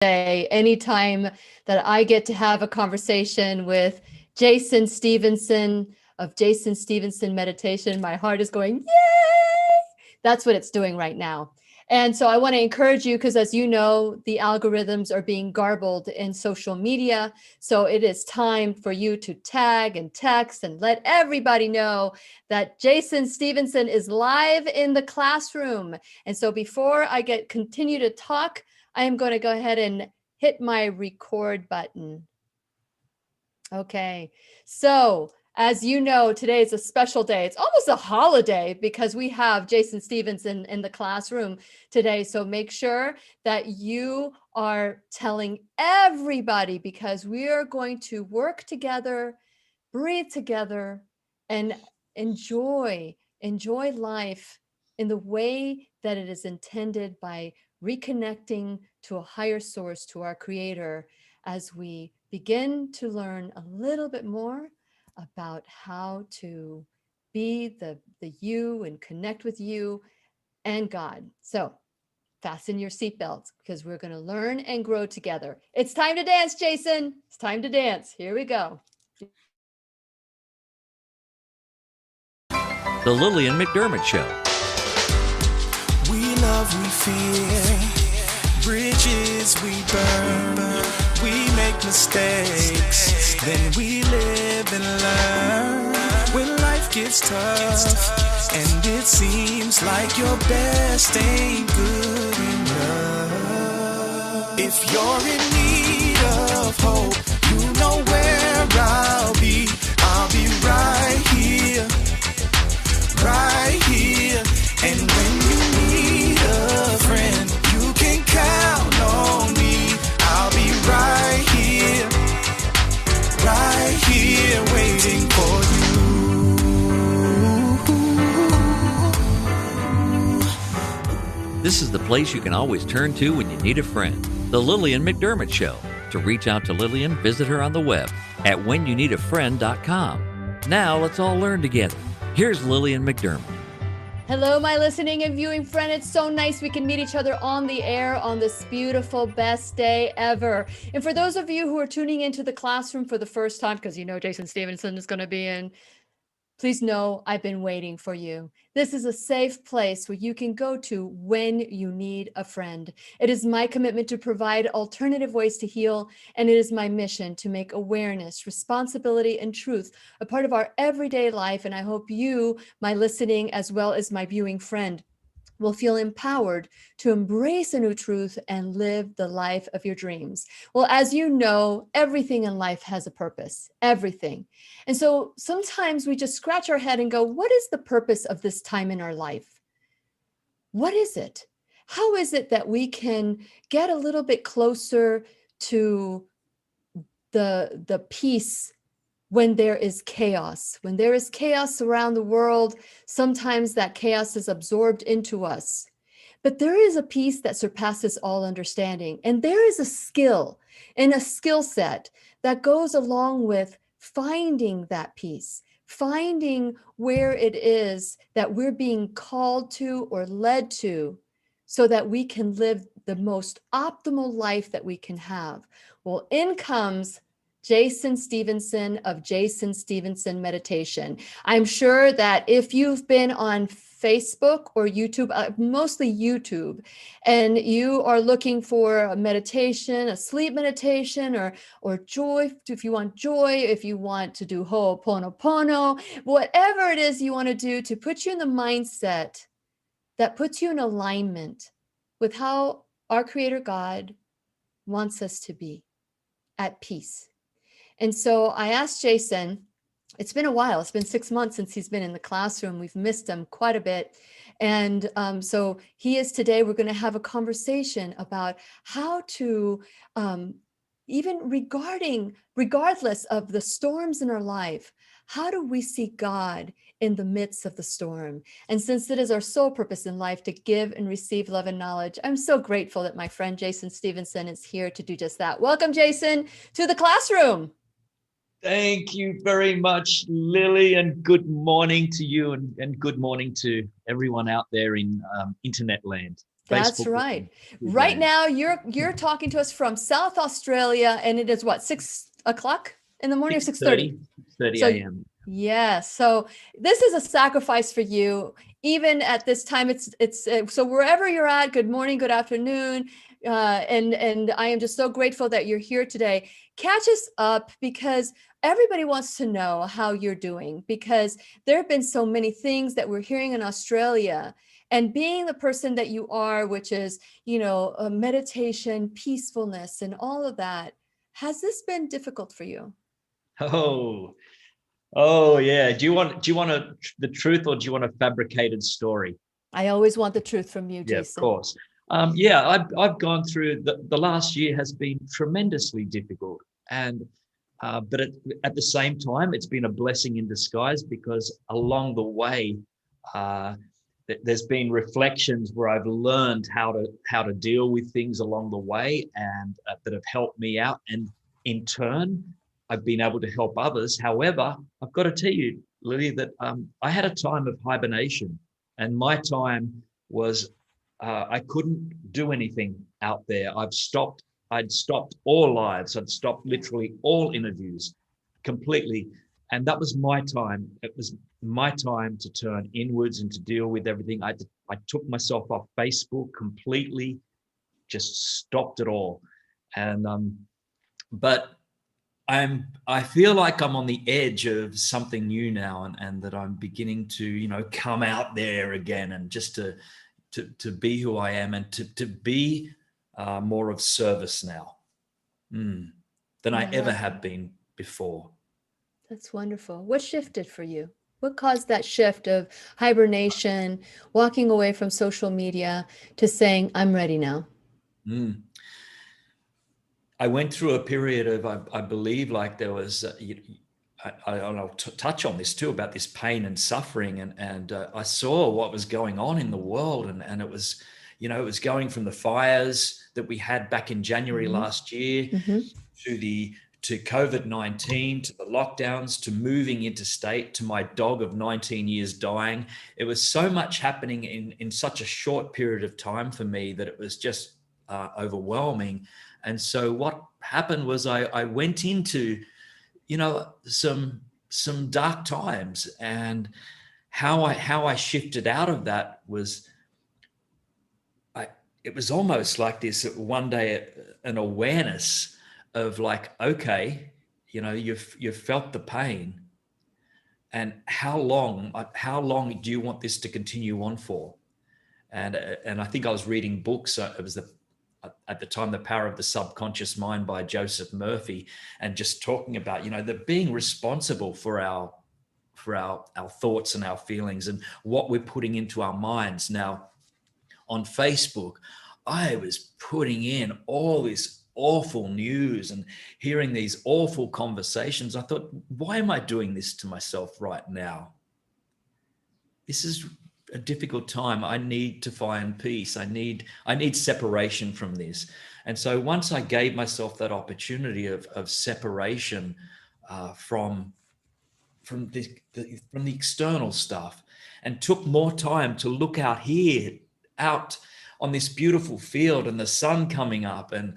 day, anytime that I get to have a conversation with Jason Stephenson of Jason Stephenson Meditation, my heart is going, yay! That's what it's doing right now. And so I want to encourage you because, as you know, the algorithms are being garbled in social media. So it is time for you to tag and text and let everybody know that Jason Stephenson is live in the classroom. And so before I continue to talk, I am going to go ahead and hit my record button. Okay, so as you know, today is a special day. It's almost a holiday because we have Jason Stephenson in the classroom today. So make sure that you are telling everybody, because we are going to work together, breathe together, and enjoy life in the way that it is intended, by reconnecting to a higher source, to our Creator, as we begin to learn a little bit more about how to be the you and connect with you and God. So fasten your seatbelts because we're going to learn and grow together. It's time to dance, Jason. It's time to dance. Here we go. The Lillian McDermott Show. We love, we fear, bridges we burn, we make mistakes, then we live and learn. When life gets tough, and it seems like your best ain't good enough. If you're in need of hope, you know where I'll be right here. Right here, and when you need a friend, you can count on me. I'll be right here, waiting for you. This is the place you can always turn to when you need a friend. The Lillian McDermott Show. To reach out to Lillian, visit her on the web at whenyouneedafriend.com. Now let's all learn together. Here's Lillian McDermott. Hello, my listening and viewing friend. It's so nice we can meet each other on the air on this beautiful, best day ever. And for those of you who are tuning into the classroom for the first time, because you know Jason Stephenson is going to be in, please know I've been waiting for you. This is a safe place where you can go to when you need a friend. It is my commitment to provide alternative ways to heal, and it is my mission to make awareness, responsibility, and truth a part of our everyday life. And I hope you, my listening as well as my viewing friend, will feel empowered to embrace a new truth and live the life of your dreams. Well, as you know, everything in life has a purpose, everything. And so sometimes we just scratch our head and go, what is the purpose of this time in our life? What is it? How is it that we can get a little bit closer to the peace when there is chaos? When there is chaos around the world, sometimes that chaos is absorbed into us. But there is a peace that surpasses all understanding. And there is a skill and a skill set that goes along with finding that peace, finding where it is that we're being called to or led to so that we can live the most optimal life that we can have. Well, in comes Jason Stephenson of Jason Stephenson Meditation. I'm sure that if you've been on Facebook or YouTube, mostly YouTube, and you are looking for a meditation, a sleep meditation, or joy, if you want joy, if you want to do Ho'oponopono, whatever it is you want to do to put you in the mindset that puts you in alignment with how our Creator God wants us to be, at peace. And so I asked Jason, it's been a while, it's been 6 months since he's been in the classroom. We've missed him quite a bit. And so he is today, we're going to have a conversation about how to, even regardless of the storms in our life, how do we see God in the midst of the storm? And since it is our sole purpose in life to give and receive love and knowledge, I'm so grateful that my friend Jason Stephenson is here to do just that. Welcome, Jason, to the classroom. Thank you very much, Lily, and good morning to you and good morning to everyone out there in internet land. That's Facebook. right. Right now, you're talking to us from South Australia, and it is what, 6 o'clock in the morning or 6:30? 6:30 So a.m. yeah, so this is a sacrifice for you. Even at this time, it's so wherever you're at. Good morning, good afternoon, and I am just so grateful that you're here today. Catch us up because everybody wants to know how you're doing because there have been so many things that we're hearing in Australia. And being the person that you are, which is, meditation, peacefulness, and all of that, has this been difficult for you? Oh, oh yeah. Do you want the truth or do you want a fabricated story? I always want the truth from you, Yeah, of Jason. course. Yeah, I've gone through the last year has been tremendously difficult, and but at the same time, it's been a blessing in disguise because along the way, uh, there's been reflections where I've learned how to deal with things along the way, and that have helped me out, and in turn, I've been able to help others. However, I've got to tell you, Lily, that I had a time of hibernation, and my time was I couldn't do anything out there. I'd stopped all lives. I'd stopped literally all interviews completely. And that was my time. It was my time to turn inwards and to deal with everything. I took myself off Facebook completely, just stopped it all. And but I feel like I'm on the edge of something new now, and that I'm beginning to, come out there again, and just to be who I am, and to be more of service now than I ever have been before. That's wonderful. What shifted for you? What caused that shift of hibernation, walking away from social media to saying, I'm ready now? Mm. I went through a period of, I believe, like there was, I'll touch on this too, about this pain and suffering, and I saw what was going on in the world, and it was, it was going from the fires that we had back in January last year to COVID-19, to the lockdowns, to moving interstate, to my dog of 19 years dying. It was so much happening in such a short period of time for me that it was just overwhelming. And so what happened was I went into, some dark times, and how I shifted out of that was, it was almost like this one day, an awareness of like, okay, you've felt the pain, and how long do you want this to continue on for? And I think I was reading books. It was at the time, The Power of the Subconscious Mind by Joseph Murphy, and just talking about, the being responsible for our thoughts and our feelings and what we're putting into our minds. Now, on Facebook, I was putting in all this awful news and hearing these awful conversations. I thought, why am I doing this to myself right now? This is a difficult time. I need to find peace. I need separation from this. And so once I gave myself that opportunity of separation from the external stuff, and took more time to look out on this beautiful field and the sun coming up, and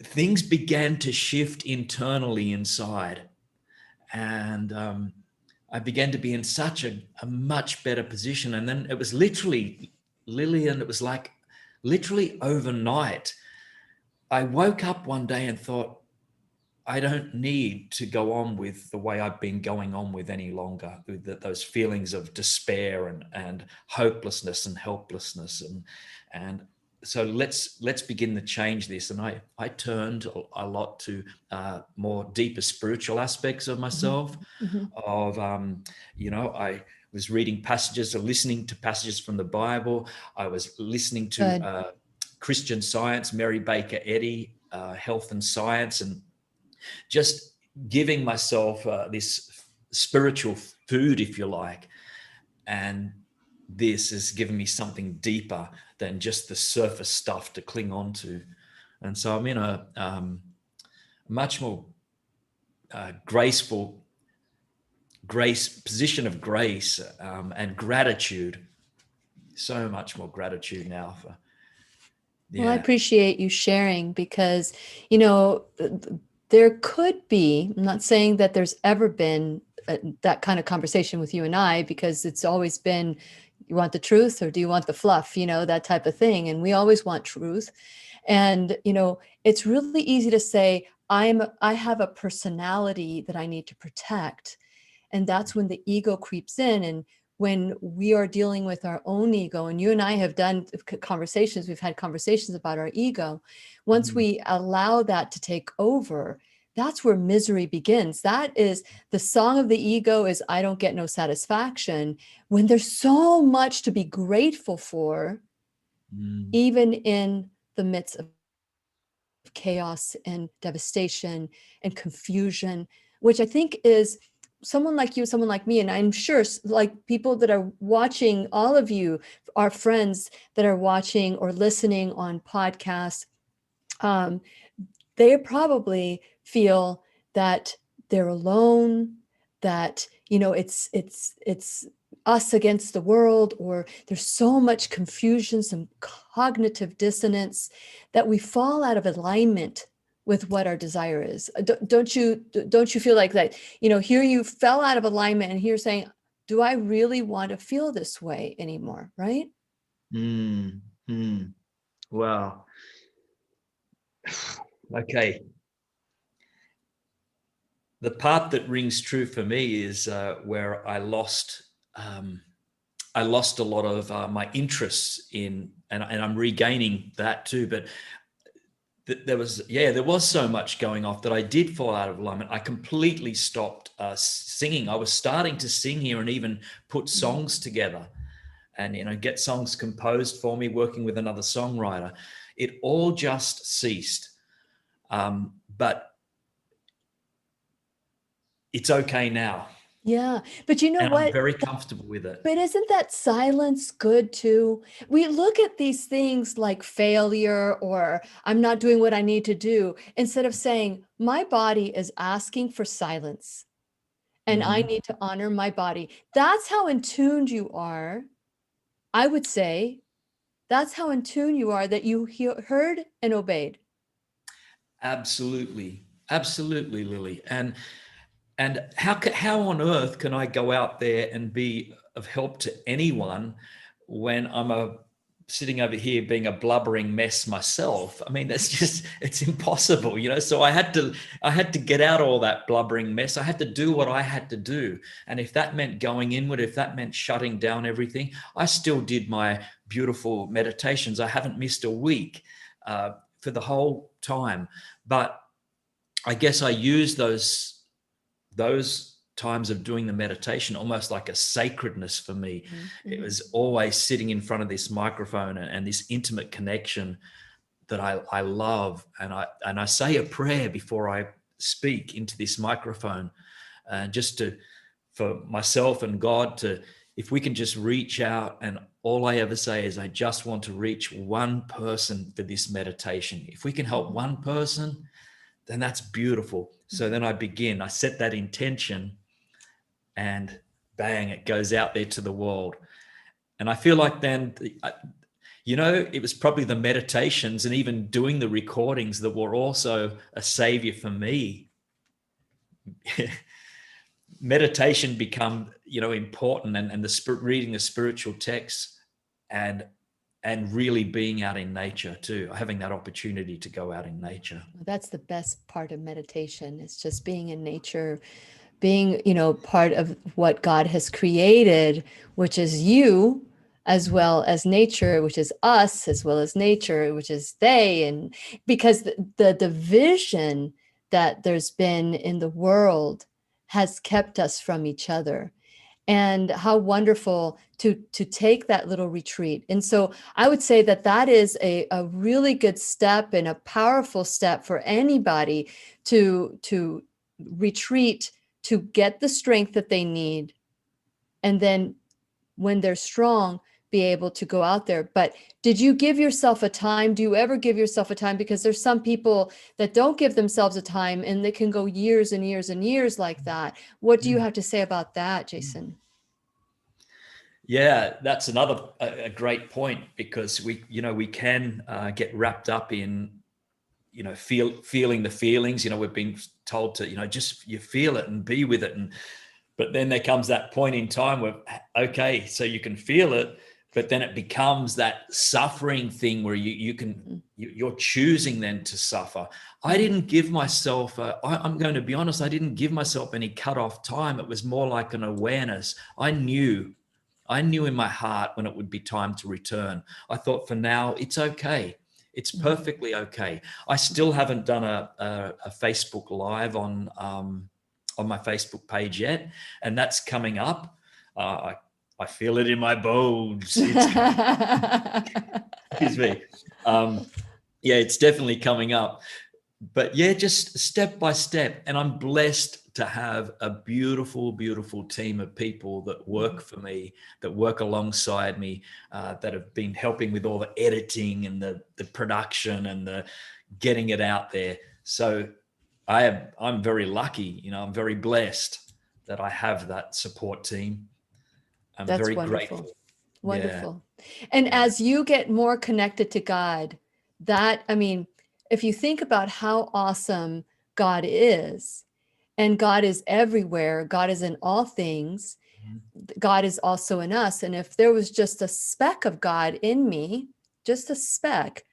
things began to shift internally inside. And I began to be in such a much better position. And then it was literally, Lillian, it was like literally overnight. I woke up one day and thought, I don't need to go on with the way I've been going on with any longer, with those feelings of despair and hopelessness and helplessness. And so let's begin to change this. And I turned a lot to more deeper spiritual aspects of myself. Of I was reading passages or listening to passages from the Bible. I was listening to Christian Science, Mary Baker Eddy, Health and Science, and just giving myself this spiritual food, if you like. And this has given me something deeper than just the surface stuff to cling on to. And so I'm in a much more graceful position of grace and gratitude. so much more gratitude now for. Well, I appreciate you sharing because, there could be, I'm not saying that there's ever been that kind of conversation with you and I, because it's always been, you want the truth or do you want the fluff, that type of thing. And we always want truth. And, it's really easy to say, I have a personality that I need to protect. And that's when the ego creeps in. And when we are dealing with our own ego, and you and I have done conversations, we've had conversations about our ego. Once we allow that to take over, that's where misery begins. That is the song of the ego, is I don't get no satisfaction, when there's so much to be grateful for, even in the midst of chaos and devastation and confusion, which I think is someone like you, someone like me, and I'm sure like people that are watching, all of you, our friends that are watching or listening on podcasts, they probably feel that they're alone, that, it's us against the world, or there's so much confusion, some cognitive dissonance, that we fall out of alignment with what our desire is. Don't you feel like that? Here you fell out of alignment, and here you're saying, do I really want to feel this way anymore? Right? Wow. Okay. The part that rings true for me is where I lost a lot of my interests in, and I'm regaining that too. But there was so much going off that I did fall out of alignment. I completely stopped singing. I was starting to sing here and even put songs together, and get songs composed for me, working with another songwriter. It all just ceased. But it's okay now. Yeah. But you know and what? I'm very comfortable with it. But isn't that silence good too? We look at these things like failure, or I'm not doing what I need to do, instead of saying, my body is asking for silence and I need to honor my body. That's how in tune you are. I would say that's how in tune you are, that you heard and obeyed. Absolutely, Lily. And how on earth can I go out there and be of help to anyone when I'm sitting over here being a blubbering mess myself? I mean, it's impossible, So I had to get out all that blubbering mess. I had to do what I had to do. And if that meant going inward, if that meant shutting down everything, I still did my beautiful meditations. I haven't missed a week for the whole time. But I guess I used those times of doing the meditation almost like a sacredness for me. It was always sitting in front of this microphone and this intimate connection that I love. And I say a prayer before I speak into this microphone, just for myself and God if we can just reach out. And all I ever say is, I just want to reach one person for this meditation. If we can help one person, then that's beautiful. So then I set that intention, and bang, it goes out there to the world. And I feel like then, it was probably the meditations and even doing the recordings that were also a savior for me. Meditation become, important, and reading the spiritual texts and really being out in nature too, having that opportunity to go out in nature. That's the best part of meditation. It's just being in nature, being, part of what God has created, which is you, as well as nature, which is us, as well as nature, which is they. And because the division that there's been in the world has kept us from each other. And how wonderful to take that little retreat. And so I would say that is a really good step and a powerful step for anybody to retreat, to get the strength that they need. And then when they're strong, be able to go out there. But did you give yourself a time? Do you ever give yourself a time? Because there's some people that don't give themselves a time, and they can go years and years and years like that. What do you have to say about that, Jason? Yeah, that's another a great point, because we can get wrapped up in, feeling the feelings. We've been told to, just you feel it and be with it. But then there comes that point in time where, okay, so you can feel it, but then it becomes that suffering thing where you're choosing then to suffer. I didn't give myself, I'm going to be honest, I didn't give myself any cutoff time. It was more like an awareness. I knew in my heart when it would be time to return. I thought, for now, it's okay. It's perfectly okay. I still haven't done a Facebook Live on my Facebook page yet, and that's coming up. I feel it in my bones. Excuse me. Yeah, it's definitely coming up. But yeah, just step by step. And I'm blessed to have a beautiful, beautiful team of people that work for me, that work alongside me, that have been helping with all the editing and the production and the getting it out there. So I'm very lucky, I'm very blessed that I have that support team. I'm That's very wonderful. grateful. Wonderful. Yeah. And as you get more connected to God, if you think about how awesome God is, and God is everywhere, God is in all things, God is also in us. And if there was just a speck of God in me, just a speck,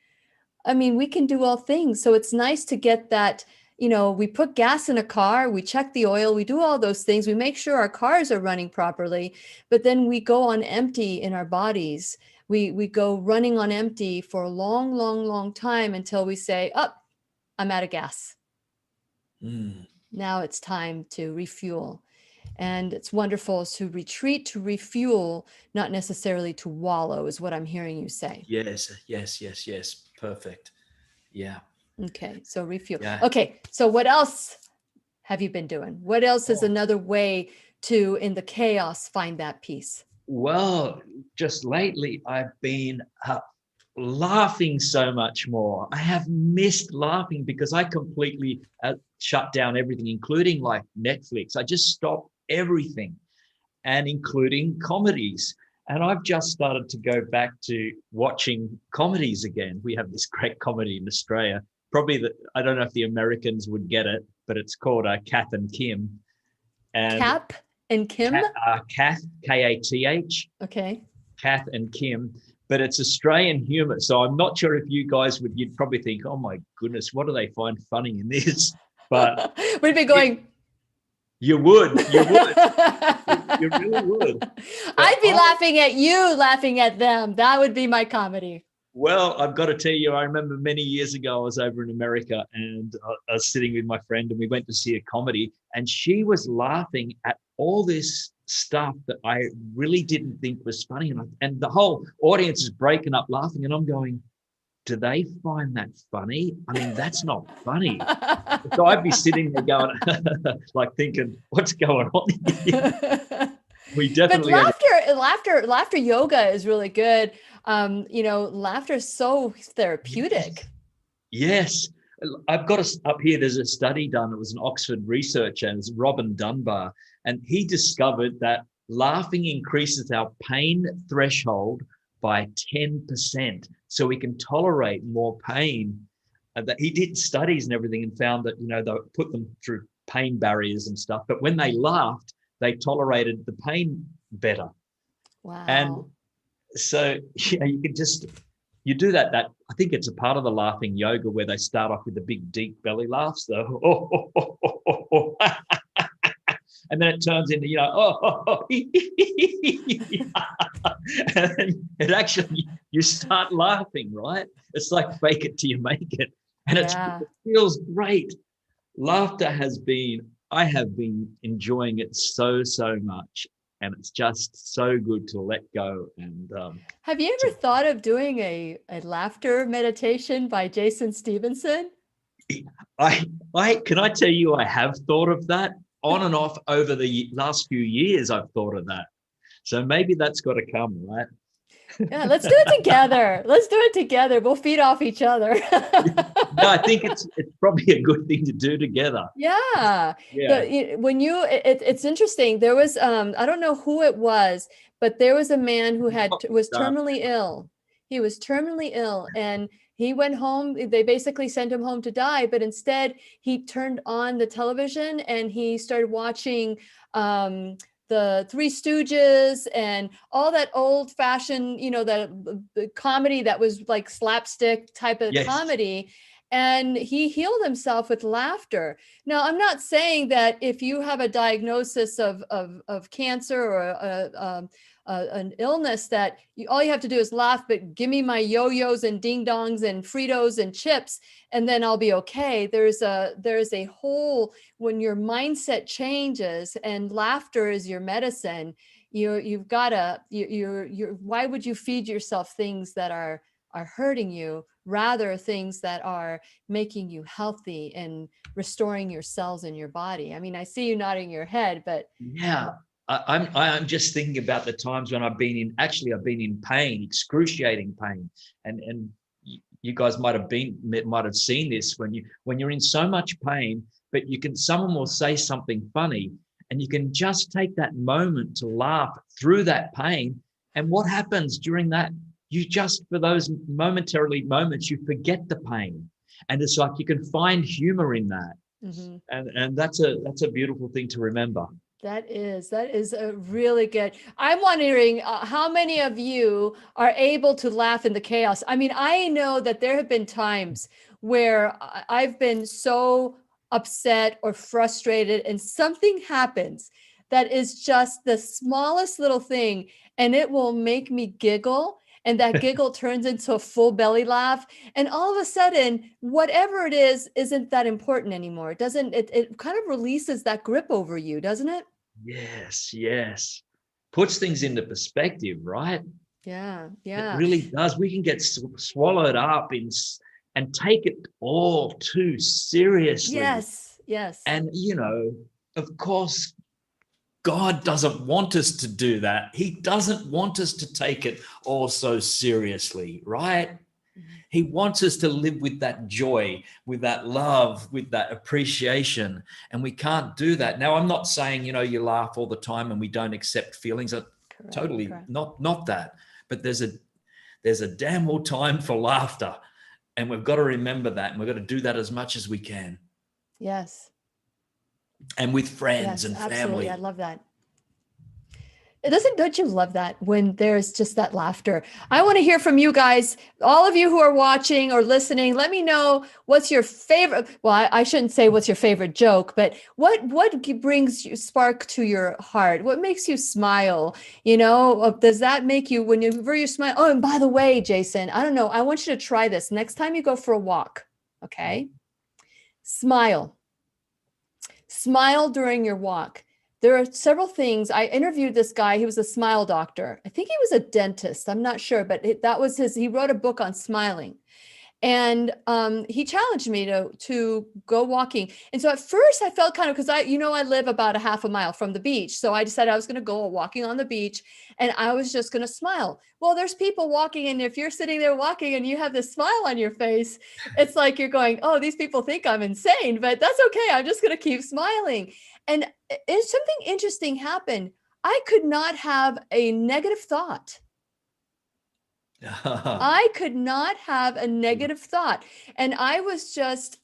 we can do all things. So it's nice to get that. We put gas in a car, we check the oil, we do all those things, we make sure our cars are running properly, but then we go on empty in our bodies. We go running on empty for a long, long, long time until we say, oh, I'm out of gas. Now it's time to refuel. And it's wonderful to retreat, to refuel, not necessarily to wallow, is what I'm hearing you say. Yes. Perfect. Yeah. Okay, so refuel. Yeah. Okay, so what else have you been doing? What else is another way to, in the chaos, find that peace? Well, just lately I've been laughing so much more. I have missed laughing because I completely shut down everything, including like Netflix. I just stopped everything, and including comedies. And I've just started to go back to watching comedies again. We have this great comedy in Australia. Probably I don't know if the Americans would get it, but it's called Kath and Kim. And Cap and Kim? Kath, K-A-T-H. Okay. Kath and Kim, but it's Australian humor. So I'm not sure if you'd probably think, oh my goodness, what do they find funny in this? But we'd be going. You would. You really would. But I'd be laughing at you, laughing at them. That would be my comedy. Well, I've got to tell you, I remember many years ago, I was over in America and I was sitting with my friend and we went to see a comedy, and she was laughing at all this stuff that I really didn't think was funny. And the whole audience is breaking up laughing, and I'm going, do they find that funny? That's not funny. So I'd be sitting there going, like thinking, what's going on here? We definitely. But laughter yoga is really good. Laughter is so therapeutic. Yes. I've got up here, there's a study done. It was an Oxford researcher, and it's Robin Dunbar. And he discovered that laughing increases our pain threshold by 10%. So we can tolerate more pain. That he did studies and everything and found that, they put them through pain barriers and stuff. But when they laughed, they tolerated the pain better. Wow. And so, you do that. I think it's a part of the laughing yoga where they start off with the big, deep belly laughs, and then it turns into, and then it actually, you start laughing, right? It's like fake it till you make it. And it feels great. Laughter I have been enjoying it so, so much. And it's just so good to let go. And have you ever thought of doing a laughter meditation by Jason Stephenson? Can I tell you, I have thought of that on and off over the last few years. I've thought of that. So maybe that's got to come, right? Yeah, let's do it together. Let's do it together. We'll feed off each other. No, I think it's probably a good thing to do together. Yeah. Yeah. It's interesting. There was I don't know who it was, but there was a man who was terminally ill. He was terminally ill, and he went home. They basically sent him home to die, but instead he turned on the television and he started watching the Three Stooges and all that old fashioned, the comedy that was like slapstick type of Yes. comedy. And he healed himself with laughter. Now, I'm not saying that if you have a diagnosis of cancer or an illness that all you have to do is laugh, but give me my yo-yos and ding-dongs and Fritos and chips, and then I'll be okay. There's a whole, when your mindset changes and laughter is your medicine, why would you feed yourself things that are hurting you, rather things that are making you healthy and restoring your cells in your body? I mean, I see you nodding your head, but yeah, I'm just thinking about the times when I've been in pain, excruciating pain, and you guys might have seen this when you're in so much pain, but someone will say something funny, and you can just take that moment to laugh through that pain, and what happens during that? You just, for those momentarily moments, you forget the pain, and it's like you can find humor in that, and that's a beautiful thing to remember. That is a really good. I'm wondering how many of you are able to laugh in the chaos. I mean, I know that there have been times where I've been so upset or frustrated, and something happens that is just the smallest little thing, and it will make me giggle. And that giggle turns into a full belly laugh. And all of a sudden, whatever it is, isn't that important anymore. It kind of releases that grip over you, doesn't it? Yes. Puts things into perspective, right? Yeah. It really does. We can get swallowed up and take it all too seriously. Yes. And, of course, God doesn't want us to do that. He doesn't want us to take it all so seriously, right? He wants us to live with that joy, with that love, with that appreciation, and we can't do that. Now, I'm not saying, you laugh all the time and we don't accept feelings. Correct. Not that. But there's a damn well time for laughter, and we've got to remember that, and we've got to do that as much as we can. Yes. And with friends and family. Absolutely. I love that. Don't you love that when there's just that laughter? I want to hear from you guys, all of you who are watching or listening. Let me know what's your favorite. Well, I shouldn't say what's your favorite joke, but what brings you spark to your heart? What makes you smile? Does that make you, whenever you smile? Oh, and by the way, Jason, I don't know. I want you to try this next time you go for a walk. Okay. Smile during your walk. There are several things. I interviewed this guy. He was a smile doctor. I think he was a dentist. I'm not sure, but he wrote a book on smiling. And he challenged me to go walking. And so at first I felt kind of, because I live about a half a mile from the beach. So I decided I was going to go walking on the beach, and I was just going to smile. Well, there's people walking, and if you're sitting there walking and you have this smile on your face, it's like you're going, oh, these people think I'm insane, but that's okay. I'm just going to keep smiling. And something interesting happened. I could not have a negative thought. I could not have a negative thought. And I was just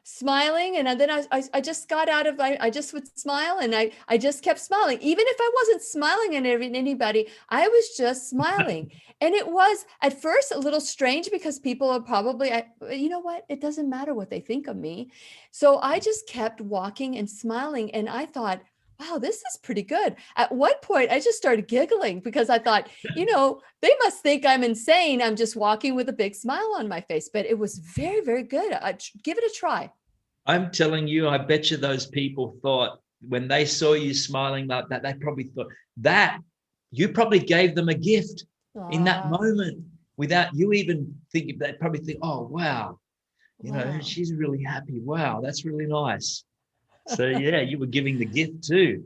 smiling. And then I just got out of, I just would smile, and I just kept smiling. Even if I wasn't smiling at anybody, I was just smiling. And it was at first a little strange, because people are probably, you know what? It doesn't matter what they think of me. So I just kept walking and smiling. And I thought, wow, this is pretty good. At one point, I just started giggling, because I thought, they must think I'm insane. I'm just walking with a big smile on my face. But it was very, very good. Give it a try. I'm telling you, I bet you those people thought, when they saw you smiling like that, they probably thought that you probably gave them a gift in that moment, without you even thinking. They'd probably think, oh, wow, she's really happy. Wow, that's really nice. So yeah, you were giving the gift too.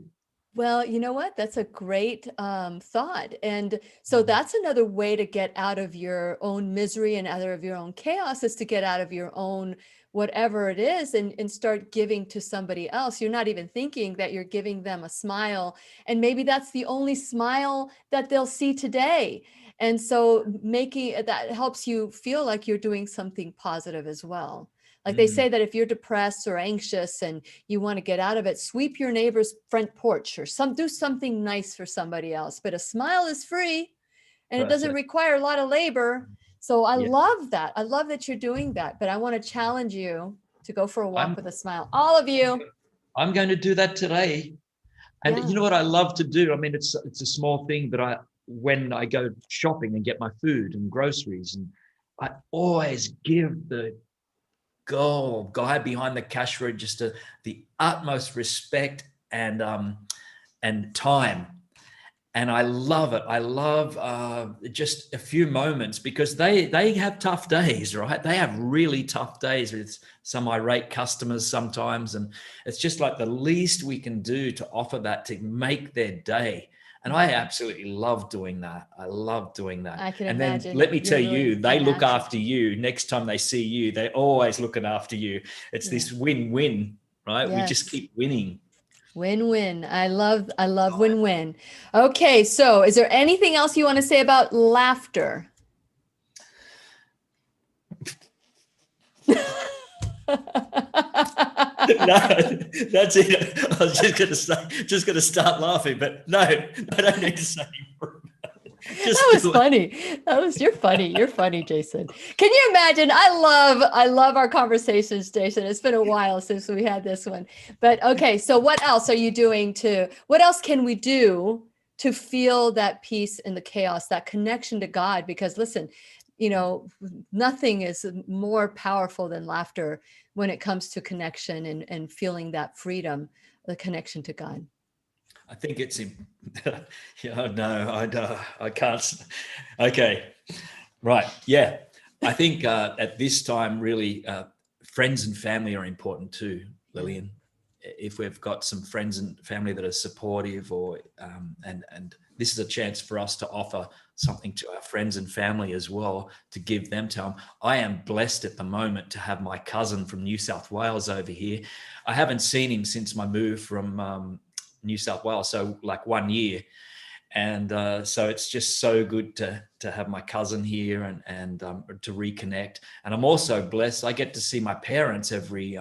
Well, you know what? That's a great thought. And so that's another way to get out of your own misery and out of your own chaos, is to get out of your own whatever it is, and start giving to somebody else. You're not even thinking that you're giving them a smile. And maybe that's the only smile that they'll see today. And so making that helps you feel like you're doing something positive as well. Like they Mm, say that if you're depressed or anxious and you want to get out of it, sweep your neighbor's front porch or do something nice for somebody else. But a smile is free and it doesn't perfect. require a lot of labor. So I Yeah. love that. I love that you're doing that. But I want to challenge you to go for a walk I'm with a smile. All of you. I'm going to do that today. And Yeah. you know what I love to do? I mean, it's a small thing, but when I go shopping and get my food and groceries, and I always give the girl or guy behind the cash register the utmost respect and time. And I love it. I love just a few moments, because they have tough days, right? They have really tough days with some irate customers sometimes, and it's just like the least we can do to offer that to make their day. And I absolutely love doing that. I love doing that. I can And then imagine. let me You're tell really you, a they look natural. after you. Next time they see you, they're always looking after you. It's this win-win, right? We just Yes. keep winning. Win-win. I love win-win. Okay, so is there anything else you want to say about laughter? No, that's it. I was just gonna start laughing, but no, I don't need to say more. Just That was do it. funny. You're funny. You're funny, Jason. Can you imagine? I love our conversations, Jason. It's been a while since we had this one. But okay, so what else are you doing what else can we do to feel that peace in the chaos, that connection to God? Because listen, nothing is more powerful than laughter when it comes to connection and feeling that freedom, the connection to God. I think it's yeah, no, I can't. Okay, right, yeah. I think at this time, really, friends and family are important too, Lillian. If we've got some friends and family that are supportive, or and this is a chance for us to offer something to our friends and family as well, to give them time. I am blessed at the moment to have my cousin from New South Wales over here. I haven't seen him since my move from New South Wales, so like 1 year. And so it's just so good to have my cousin here and to reconnect. And I'm also blessed, I get to see my parents every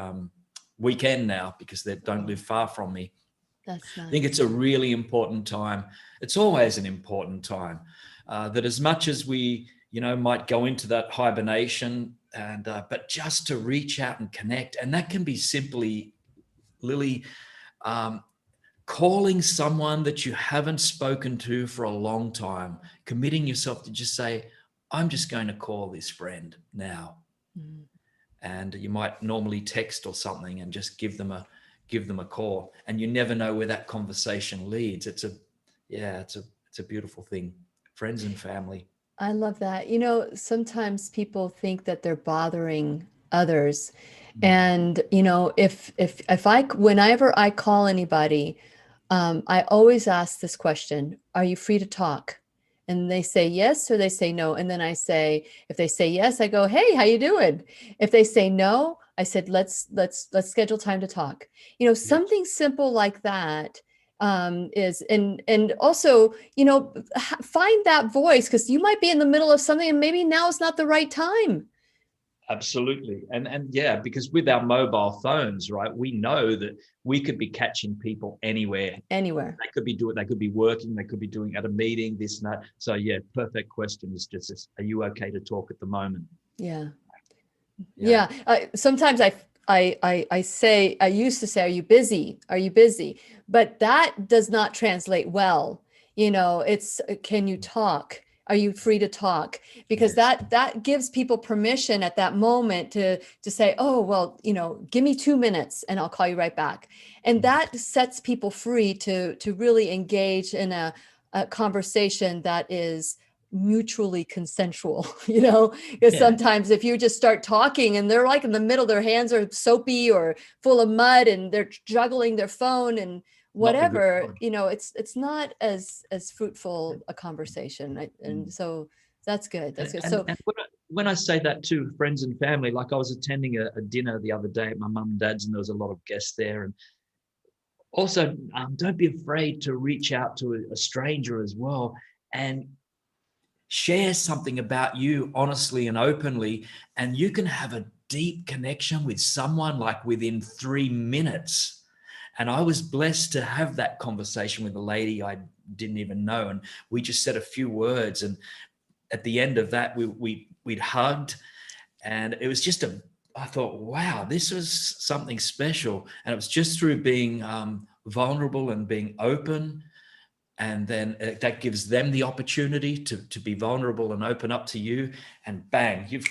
weekend now, because they don't live far from me. That's I think nice. it's a really important time. It's always an important time, that as much as we, might go into that hibernation, and but just to reach out and connect. And that can be simply, Lily, calling someone that you haven't spoken to for a long time, committing yourself to just say, I'm just going to call this friend now. Mm. And you might normally text or something and just give them a call, and you never know where that conversation leads. It's a beautiful thing. Friends and family. I love that. Sometimes people think that they're bothering others. And, whenever I call anybody, I always ask this question, are you free to talk? And they say yes, or they say no. And then I say, if they say yes, I go, hey, how you doing? If they say no, I said, let's schedule time to talk. Something simple like that and also, find that voice, because you might be in the middle of something and maybe now is not the right time. Absolutely. And yeah, because with our mobile phones, right, we know that we could be catching people anywhere. They could be working, they could be doing at a meeting, this and that. So yeah, perfect question is just this, are you okay to talk at the moment? Yeah. Yeah. Sometimes I used to say, are you busy? Are you busy? But that does not translate well. It's, can you talk? Are you free to talk? Because Yes. that gives people permission at that moment to say, oh, well, give me 2 minutes and I'll call you right back. And that sets people free to really engage in a conversation that is mutually consensual, because Yeah. sometimes if you just start talking and they're like in the middle, their hands are soapy or full of mud and they're juggling their phone and not the good whatever, ones. it's not as fruitful a conversation. Mm. And so that's good. That's good. And, So and when I say that to friends and family, like I was attending a dinner the other day at my mum and dad's, and there was a lot of guests there. And also, don't be afraid to reach out to a stranger as well and share something about you honestly and openly. And you can have a deep connection with someone like within 3 minutes. And I was blessed to have that conversation with a lady I didn't even know. And we just said a few words. And at the end of that, we'd hugged. And it was just I thought, wow, this was something special. And it was just through being vulnerable and being open. And then that gives them the opportunity to be vulnerable and open up to you. And bang, you've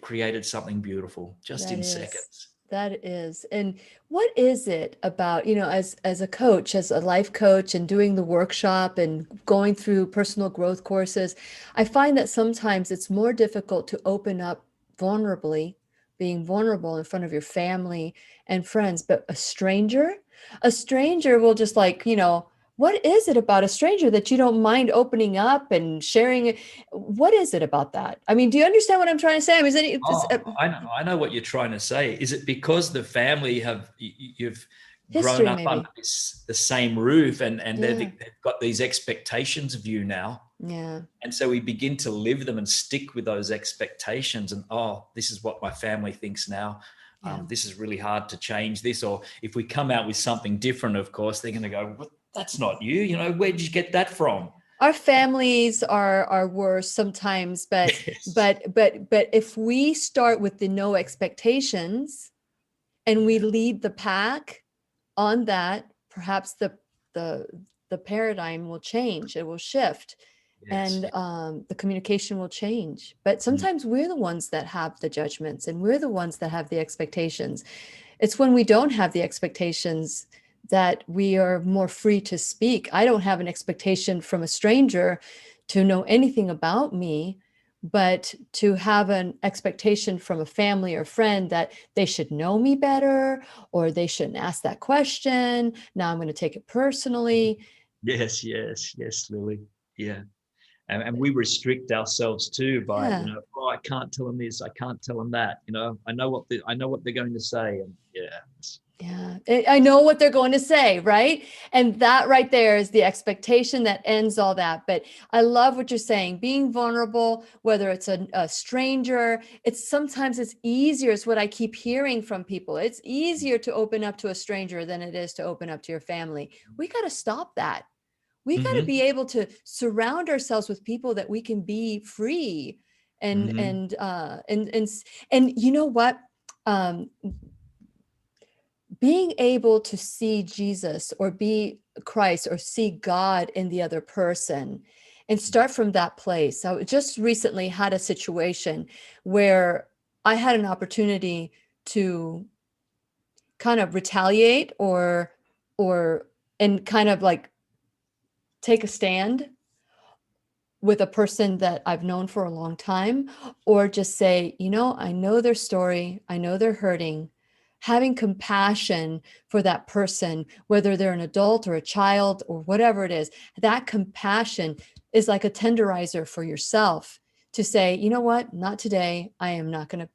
created something beautiful just in seconds. That is. And what is it about, as a coach, as a life coach, and doing the workshop and going through personal growth courses, I find that sometimes it's more difficult to open up vulnerably, being vulnerable in front of your family and friends, but a stranger will just what is it about a stranger that you don't mind opening up and sharing? What is it about that? I mean, do you understand what I'm trying to say? I mean, I know what you're trying to say. Is it because the family you've grown history, up maybe. under the same roof and Yeah. they've got these expectations of you now? Yeah. And so we begin to live them and stick with those expectations. And, this is what my family thinks now. Yeah. This is really hard to change this. Or if we come out with something different, of course, they're going to go, well, that's not you. Where did you get that from? Our families are worse sometimes, but Yes. but if we start with the no expectations and we lead the pack on that, perhaps the paradigm will change. It will shift. Yes. And the communication will change. But sometimes we're the ones that have the judgments, and we're the ones that have the expectations. It's when we don't have the expectations that we are more free to speak. I don't have an expectation from a stranger to know anything about me, but to have an expectation from a family or friend that they should know me better, or they shouldn't ask that question. Now I'm going to take it personally. Yes, Lily. Yeah. And we restrict ourselves too by, Yeah. I can't tell them this, I can't tell them that. I know what they're going to say. And Yeah, I know what they're going to say, right? And that right there is the expectation that ends all that. But I love what you're saying, being vulnerable, whether it's a stranger, sometimes it's easier. It's what I keep hearing from people. It's easier to open up to a stranger than it is to open up to your family. We got to stop that. We got to be able to surround ourselves with people that we can be free and you know what? Being able to see Jesus or be Christ or see God in the other person and start from that place. I just recently had a situation where I had an opportunity to kind of retaliate and kind of like take a stand with a person that I've known for a long time, or just say, I know their story. I know they're hurting. Having compassion for that person, whether they're an adult or a child or whatever it is, that compassion is like a tenderizer for yourself to say, you know what, not today. I'm not going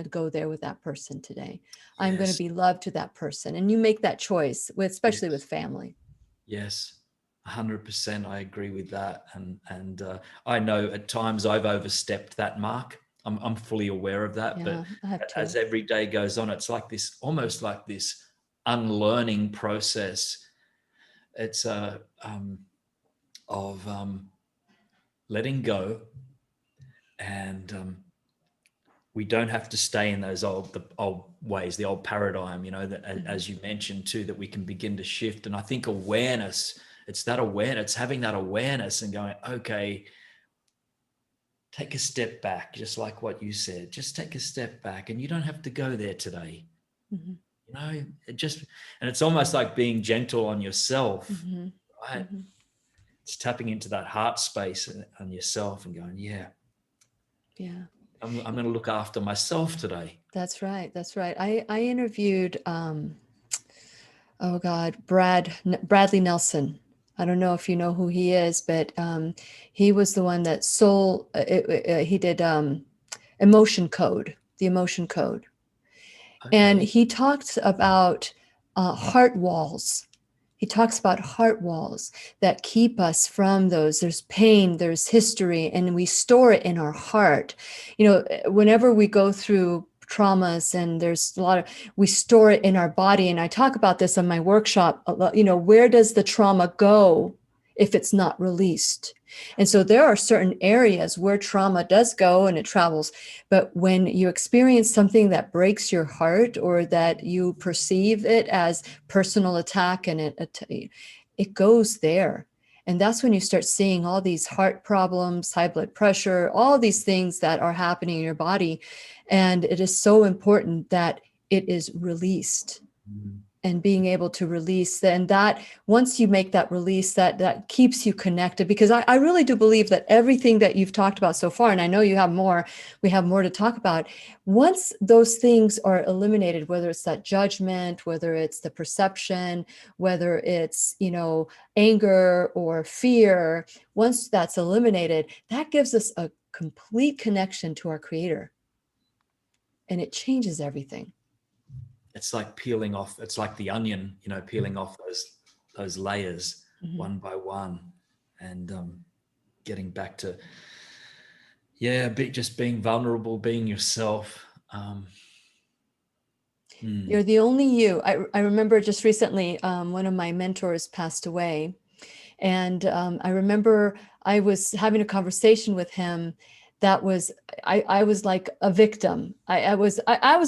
to go there with that person today. I'm going to be loved to that person. And you make that choice especially with family. Yes. 100%. I agree with that. And I know at times I've overstepped that mark. I'm fully aware of that. Yeah, but as every day goes on, it's like this, almost like this unlearning process. It's of letting go, and we don't have to stay in those old ways, the old paradigm, that as you mentioned too, that we can begin to shift. And I think awareness, it's that awareness, having that awareness and going, okay, take a step back, just like what you said, just take a step back, and you don't have to go there today. And it's almost like being gentle on yourself, right? It's tapping into that heart space on yourself and going, yeah. I'm going to look after myself today. That's right. I interviewed oh God, Bradley Nelson. I don't know if you know who he is, but he was the one that he did Emotion Code, the Emotion Code. And Okay. he talks about heart walls. He talks about heart walls that keep us from those. There's pain, there's history, and we store it in our heart. You know, whenever we go through traumas, and there's a lot of, we store it in our body. And I talk about this on my workshop. You know, where does the trauma go if it's not released? And so there are certain areas where trauma does go and it travels. But when you experience something that breaks your heart, or that you perceive it as personal attack, and it goes there. And that's when you start seeing all these heart problems, high blood pressure, all these things that are happening in your body. And it is so important that it is released. And being able to release, and that once you make that release, that keeps you connected. Because I really do believe that everything that you've talked about so far, and I know you have more, we have more to talk about. Once those things are eliminated, whether it's that judgment, whether it's the perception, whether it's, you know, anger or fear, once that's eliminated, that gives us a complete connection to our Creator. And it changes everything. It's like peeling off, it's like the onion, you know, peeling off those layers one by one, and getting back to, just being vulnerable, being yourself. You're the only you. I remember just recently, one of my mentors passed away, and I remember I was having a conversation with him that was, I was like a victim. I was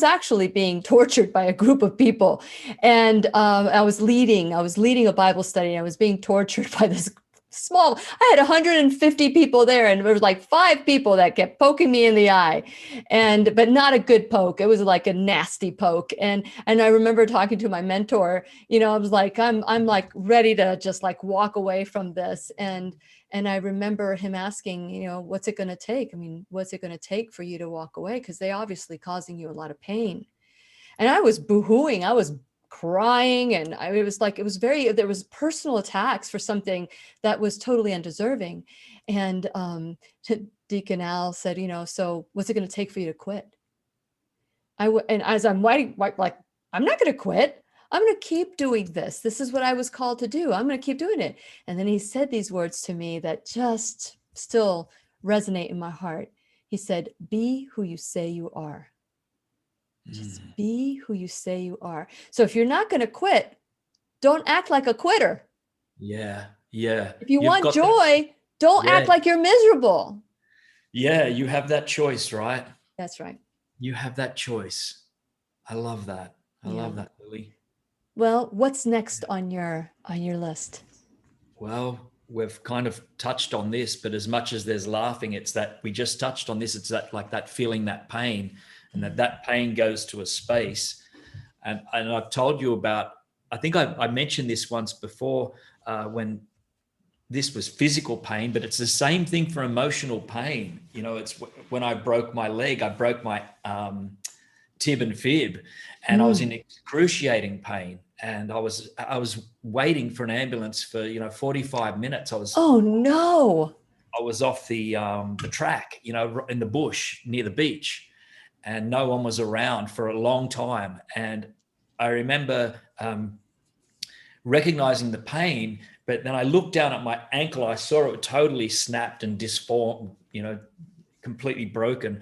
actually being tortured by a group of people, and I was leading a Bible study. And I was being tortured by this I had 150 people there, and there was like 5 people that kept poking me in the eye, but not a good poke. It was like a nasty poke. And I remember talking to my mentor, you know, I was like, I'm like ready to just like walk away from this. And I remember him asking, you know, what's it going to take? I mean, what's it going to take for you to walk away? Because they obviously causing you a lot of pain. And I was boohooing. I was crying. And there was personal attacks for something that was totally undeserving. And Deacon Al said, you know, so what's it going to take for you to quit? And as I'm writing, like, I'm not going to quit. I'm going to keep doing this. This is what I was called to do. I'm going to keep doing it. And then he said these words to me that just still resonate in my heart. He said, be who you say you are. Just be who you say you are. So if you're not going to quit, don't act like a quitter. Yeah. If you want joy, don't act like you're miserable. Yeah, you have that choice, right? That's right. You have that choice. I love that. I love that, Lily. Well, what's next on your list? Well, we've kind of touched on this, but as much as there's laughing, it's that we just touched on this. It's that, like, that feeling that pain, and that pain goes to a space. And I've told you about, I think I mentioned this once before, when this was physical pain, but it's the same thing for emotional pain. You know, it's when I broke my leg, I broke my tib and fib, and I was in excruciating pain, and I was waiting for an ambulance for 45 minutes. I was off the track, in the bush near the beach, and no one was around for a long time. And I remember recognizing the pain, but then I looked down at my ankle. I saw it totally snapped and disformed, completely broken.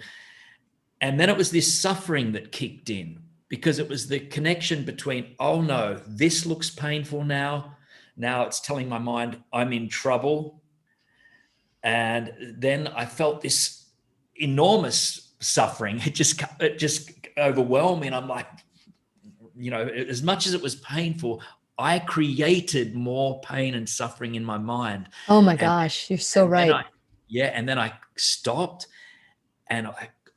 And then it was this suffering that kicked in, because it was the connection between, oh no, this looks painful now. Now it's telling my mind I'm in trouble. And then I felt this enormous suffering. It just overwhelmed me. And I'm like, as much as it was painful, I created more pain and suffering in my mind. Oh my gosh, you're so right. And then I stopped, and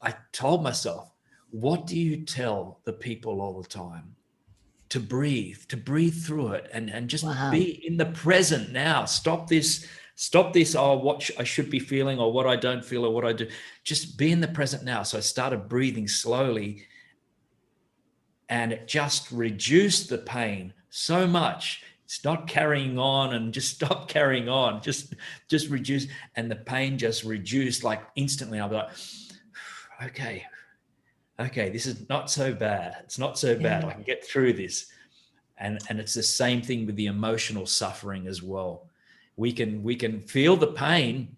I told myself, what do you tell the people all the time? To breathe through it, and just be in the present now. Stop this, what I should be feeling, or what I don't feel, or what I do. Just be in the present now. So I started breathing slowly, and it just reduced the pain so much. It's not carrying on and just stop carrying on, just reduce. And the pain just reduced like instantly. I'll be like, okay, this is not so bad. It's not so bad. I can get through this. And it's the same thing with the emotional suffering as well. We can feel the pain,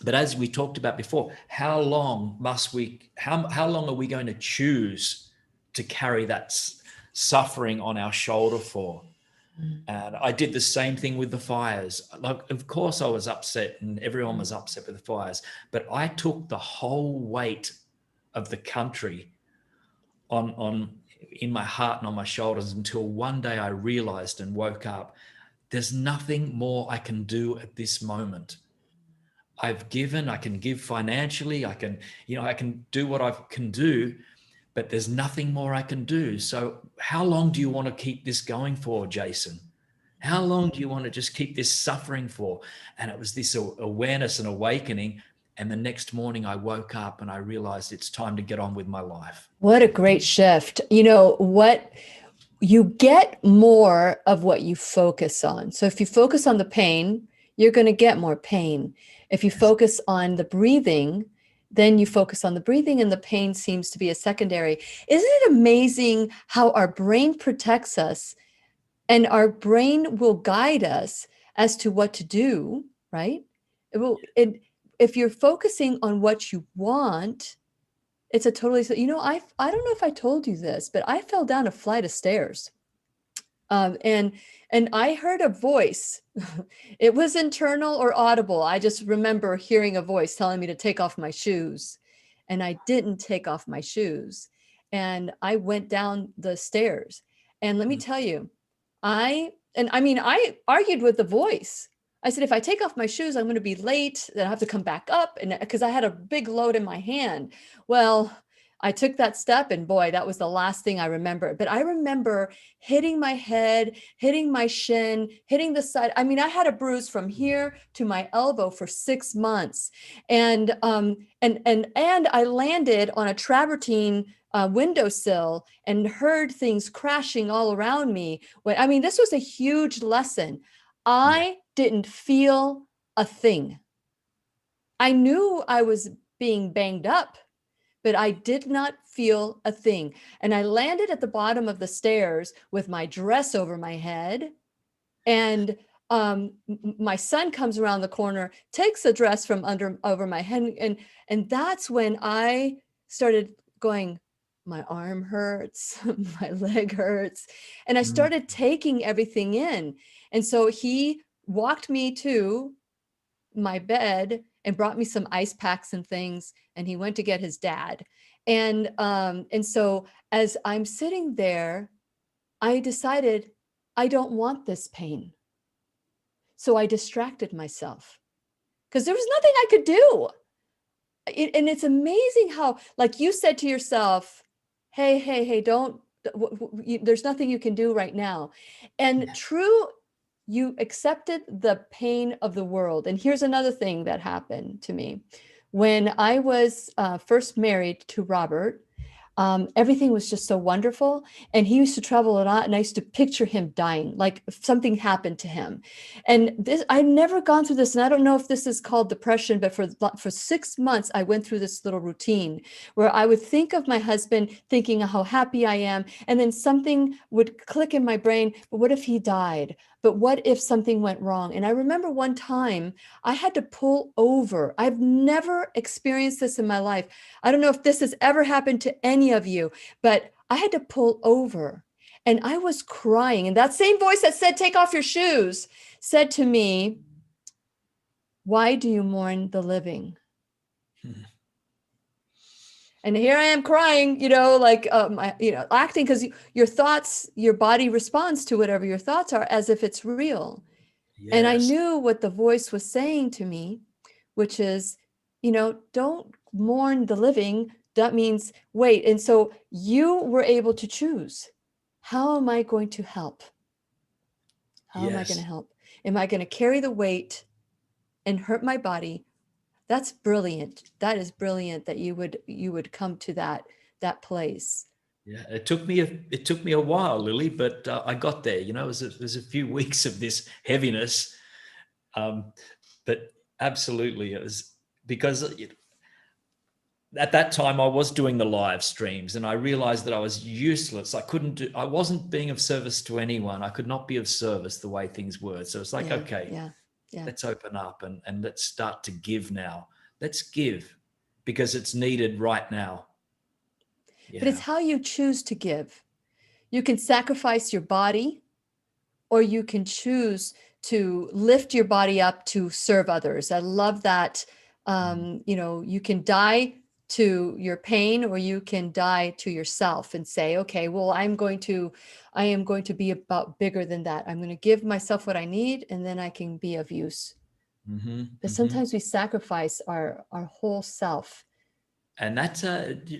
but as we talked about before, how long are we going to choose to carry that suffering on our shoulder for? And I did the same thing with the fires. Like, of course I was upset, and everyone was upset with the fires, but I took the whole weight of the country on in my heart and on my shoulders, until one day I realized and woke up, there's nothing more I can do at this moment. I've given, I can give financially, I can do what I can do, but there's nothing more I can do. So how long do you want to keep this going for, Jason? How long do you want to just keep this suffering for? And it was this awareness and awakening. And the next morning I woke up and I realized it's time to get on with my life. What a great shift. You know what? You get more of what you focus on. So if you focus on the pain, you're going to get more pain. If you focus on the breathing, then you focus on the breathing, and the pain seems to be a secondary. Isn't it amazing how our brain protects us, and our brain will guide us as to what to do, right? If you're focusing on what you want, it's a totally, I don't know if I told you this, but I fell down a flight of stairs. And I heard a voice. It was internal or audible. I just remember hearing a voice telling me to take off my shoes. And I didn't take off my shoes. And I went down the stairs. And let me tell you, I argued with the voice. I said, if I take off my shoes, I'm going to be late. Then I have to come back up, and because I had a big load in my hand. Well, I took that step, and boy, that was the last thing I remember. But I remember hitting my head, hitting my shin, hitting the side. I mean, I had a bruise from here to my elbow for 6 months. And I landed on a travertine windowsill and heard things crashing all around me. This was a huge lesson. I didn't feel a thing. I knew I was being banged up, but I did not feel a thing. And I landed at the bottom of the stairs with my dress over my head. And my son comes around the corner, takes the dress from over my head. And that's when I started going, my arm hurts, my leg hurts. And I started taking everything in. And so he walked me to my bed and brought me some ice packs and things, and he went to get his dad. And so as I'm sitting there, I decided I don't want this pain. So I distracted myself because there was nothing I could do. And it's amazing how, like you said to yourself, hey, there's nothing you can do right now. And true, you accepted the pain of the world. And here's another thing that happened to me. When I was first married to Robert, everything was just so wonderful. And he used to travel a lot, and I used to picture him dying, like if something happened to him. And this, I've never gone through this. And I don't know if this is called depression, but for 6 months, I went through this little routine where I would think of my husband, thinking how happy I am. And then something would click in my brain. But what if he died? But what if something went wrong? And I remember one time I had to pull over. I've never experienced this in my life. I don't know if this has ever happened to any of you, but I had to pull over and I was crying. And that same voice that said, take off your shoes, said to me, why do you mourn the living? And here I am crying, acting, because your thoughts, your body responds to whatever your thoughts are as if it's real. Yes. And I knew what the voice was saying to me, which is, don't mourn the living. That means wait. And so you were able to choose. How am I going to help? How am I going to help? Am I going to carry the weight and hurt my body? That's brilliant. That is brilliant that you would come to that place. Yeah, it took me a while, Lily, but I got there. You know, it was a few weeks of this heaviness, um, but absolutely, it was because at that time I was doing the live streams, and I realized that I was useless. I wasn't being of service to anyone. I could not be of service the way things were. So it's like, Yeah, okay, yeah, yeah. let's open up and let's start to give now. Let's give because it's needed right now. But it's Yeah. how you choose to give. You can sacrifice your body, or you can choose to lift your body up to serve others. I love that. You can die to your pain, or you can die to yourself and say, okay, well, I am going to be about bigger than that. I'm going to give myself what I need, and then I can be of use. Mm-hmm, But mm-hmm. sometimes we sacrifice our whole self. And that's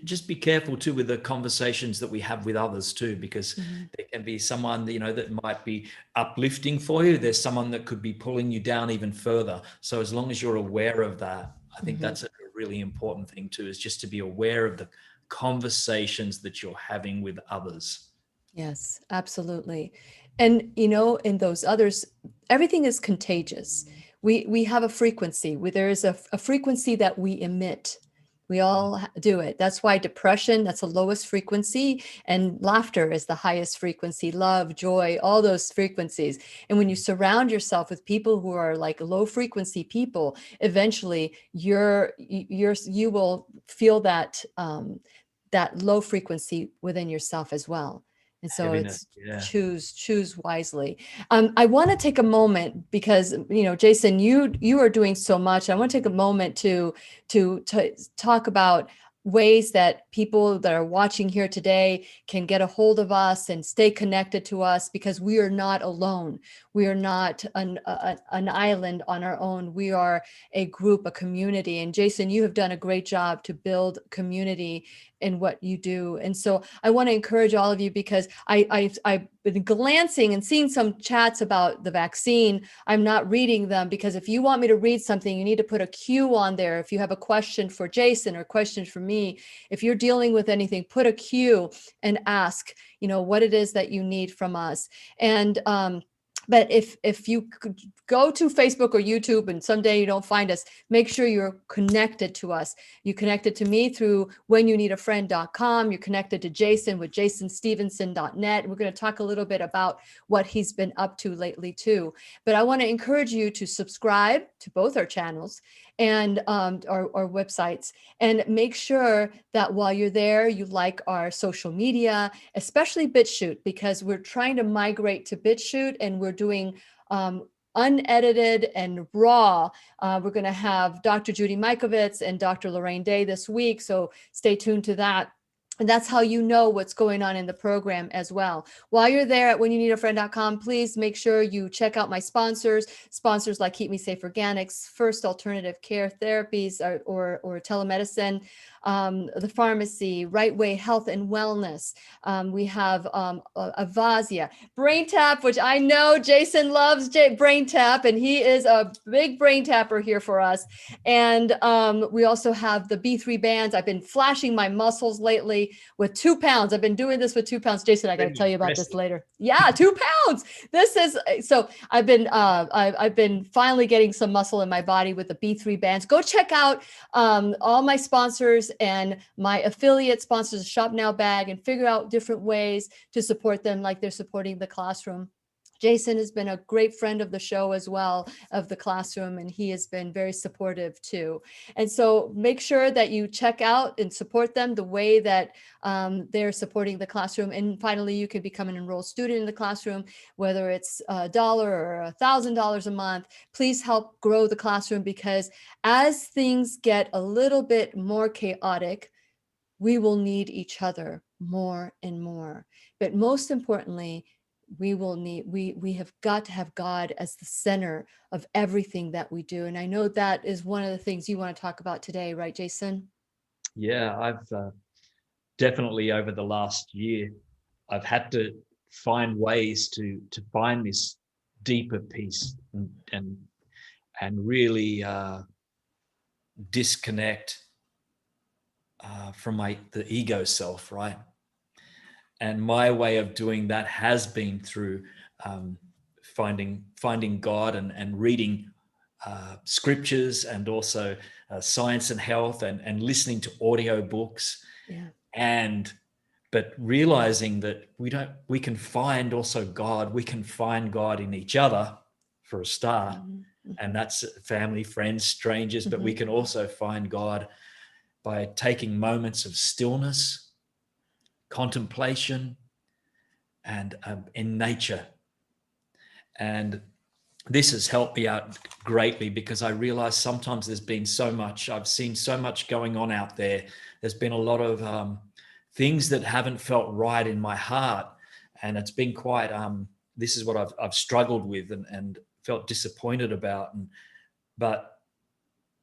just be careful too with the conversations that we have with others too, because Mm-hmm. there can be someone, you know, that might be uplifting for you. There's someone that could be pulling you down even further. So as long as you're aware of that, I think Mm-hmm. that's a really important thing too, is just to be aware of the conversations that you're having with others. Yes, absolutely. And in those others, everything is contagious. We have a frequency. There is a frequency that we emit. We all do it. That's why depression, that's the lowest frequency, and laughter is the highest frequency, love, joy, all those frequencies. And when you surround yourself with people who are like low frequency people, eventually you will feel that low frequency within yourself as well. And so Heaviness. it's Yeah. choose wisely. I want to take a moment because Jason, you are doing so much. I want to take a moment to talk about ways that people that are watching here today can get a hold of us and stay connected to us, because we are not alone. We are not an island on our own. We are a group, a community. And Jason, you have done a great job to build community in what you do. And so I want to encourage all of you, because I've been glancing and seeing some chats about the vaccine. I'm not reading them, because if you want me to read something, you need to put a Q on there. If you have a question for Jason or questions for me, if you're dealing with anything, put a Q and ask, what it is that you need from us. And but if you could go to Facebook or YouTube and someday you don't find us, make sure you're connected to us. You connected to me through whenyouneedafriend.com. You're connected to Jason with jasonstephenson.net. We're going to talk a little bit about what he's been up to lately too. But I want to encourage you to subscribe to both our channels and our websites, and make sure that while you're there, you like our social media, especially BitChute, because we're trying to migrate to BitChute, and we're doing unedited and raw. We're going to have Dr. Judy Mikovits and Dr. Lorraine Day this week, so stay tuned to that. And that's how you know what's going on in the program as well. While you're there at whenyouneedafriend.com, please make sure you check out my sponsors like Keep Me Safe Organics, First Alternative Care Therapies or telemedicine, the pharmacy, Right Way Health and Wellness. We have Avasia, Brain Tap, which I know Jason loves Brain Tap, and he is a big brain tapper here for us. And we also have the B3 bands. I've been flashing my muscles lately with 2 pounds. I've been doing this with 2 pounds. Jason, I got to tell you about this later. Yeah, 2 pounds. This is so. I've been finally getting some muscle in my body with the B3 bands. Go check out all my sponsors and my affiliate sponsors, Shop Now Bag, and figure out different ways to support them, like they're supporting the classroom. Jason has been a great friend of the show as well, of the classroom, and he has been very supportive too. And so make sure that you check out and support them the way that they're supporting the classroom. And finally, you can become an enrolled student in the classroom, whether it's $1 or $1,000 a month. Please help grow the classroom, because as things get a little bit more chaotic, we will need each other more and more. But most importantly, we have got to have God as the center of everything that we do. And I know that is one of the things you want to talk about today, right, Jason? Yeah, I've definitely over the last year, I've had to find ways to find this deeper peace and really disconnect from the ego self, right? And my way of doing that has been through finding God and reading scriptures, and also science and health, and listening to audio books. Yeah. But realizing that we can find also God. We can find God in each other for a start. Mm-hmm. And that's family, friends, strangers. But we can also find God by taking moments of stillness, contemplation, and in nature. And this has helped me out greatly, because I realize sometimes I've seen so much going on out there. There's been a lot of things that haven't felt right in my heart. And it's been quite, this is what I've struggled with and felt disappointed about. But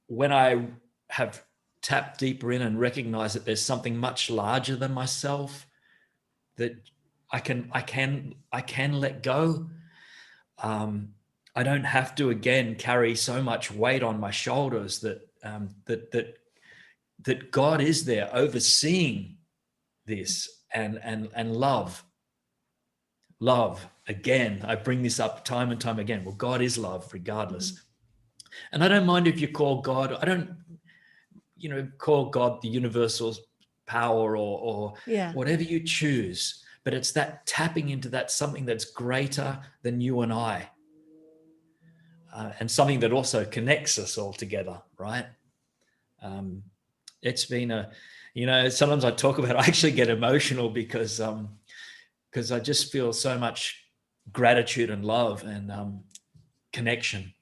when I have tapped deeper in and recognized that there's something much larger than myself, that I can let go. I don't have to again carry so much weight on my shoulders, that God is there overseeing this, and love again. I bring this up time and time again. Well, God is love regardless. And I don't mind if you call God, I don't, call God the universal power or whatever you choose, but it's that tapping into that something that's greater than you and I. And something that also connects us all together, right? It's been sometimes I talk about it, I actually get emotional because I just feel so much gratitude and love and connection.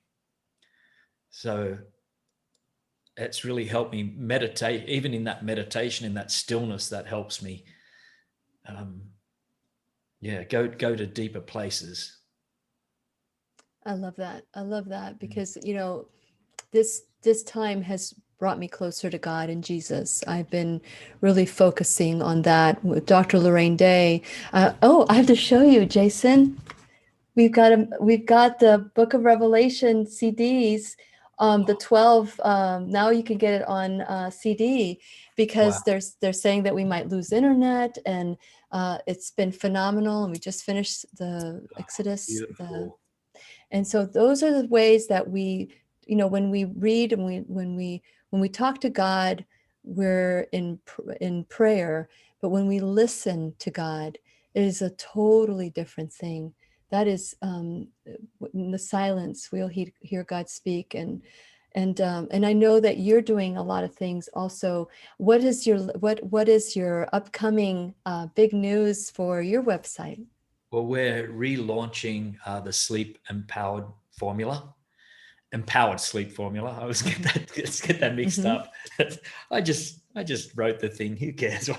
So it's really helped me meditate, even in that meditation, in that stillness, that helps me go to deeper places. I love that because, this time has brought me closer to God and Jesus. I've been really focusing on that with Dr. Lorraine Day. I have to show you, Jason. We've got the Book of Revelation CDs, the 12. Now you can get it on CD, because they're saying that we might lose internet, and it's been phenomenal. And we just finished the Exodus. And so those are the ways that we, when we read and when we talk to God, we're in prayer. But when we listen to God, it is a totally different thing. That is, in the silence, we'll hear God speak. And I know that you're doing a lot of things also. What is your upcoming big news for your website? Well, we're relaunching the sleep empowered sleep formula. I always get that mixed up. I just wrote the thing. Who cares?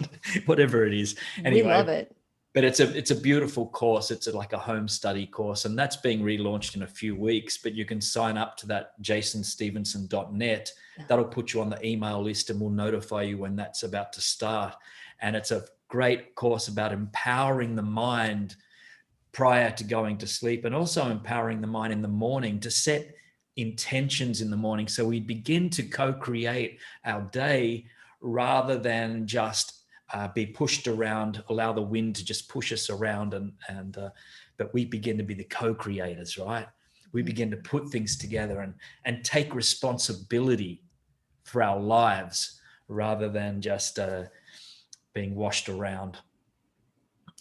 Whatever it is. Anyway, we love it. But it's a beautiful course. It's like a home study course, and that's being relaunched in a few weeks. But you can sign up to that jasonstephenson.net. That'll put you on the email list, and we'll notify you when that's about to start. And it's a great course about empowering the mind prior to going to sleep, and also empowering the mind in the morning to set intentions in the morning. So we begin to co-create our day rather than just be pushed around, allow the wind to just push us around, but we begin to be the co-creators, right? We begin to put things together and take responsibility for our lives rather than just being washed around.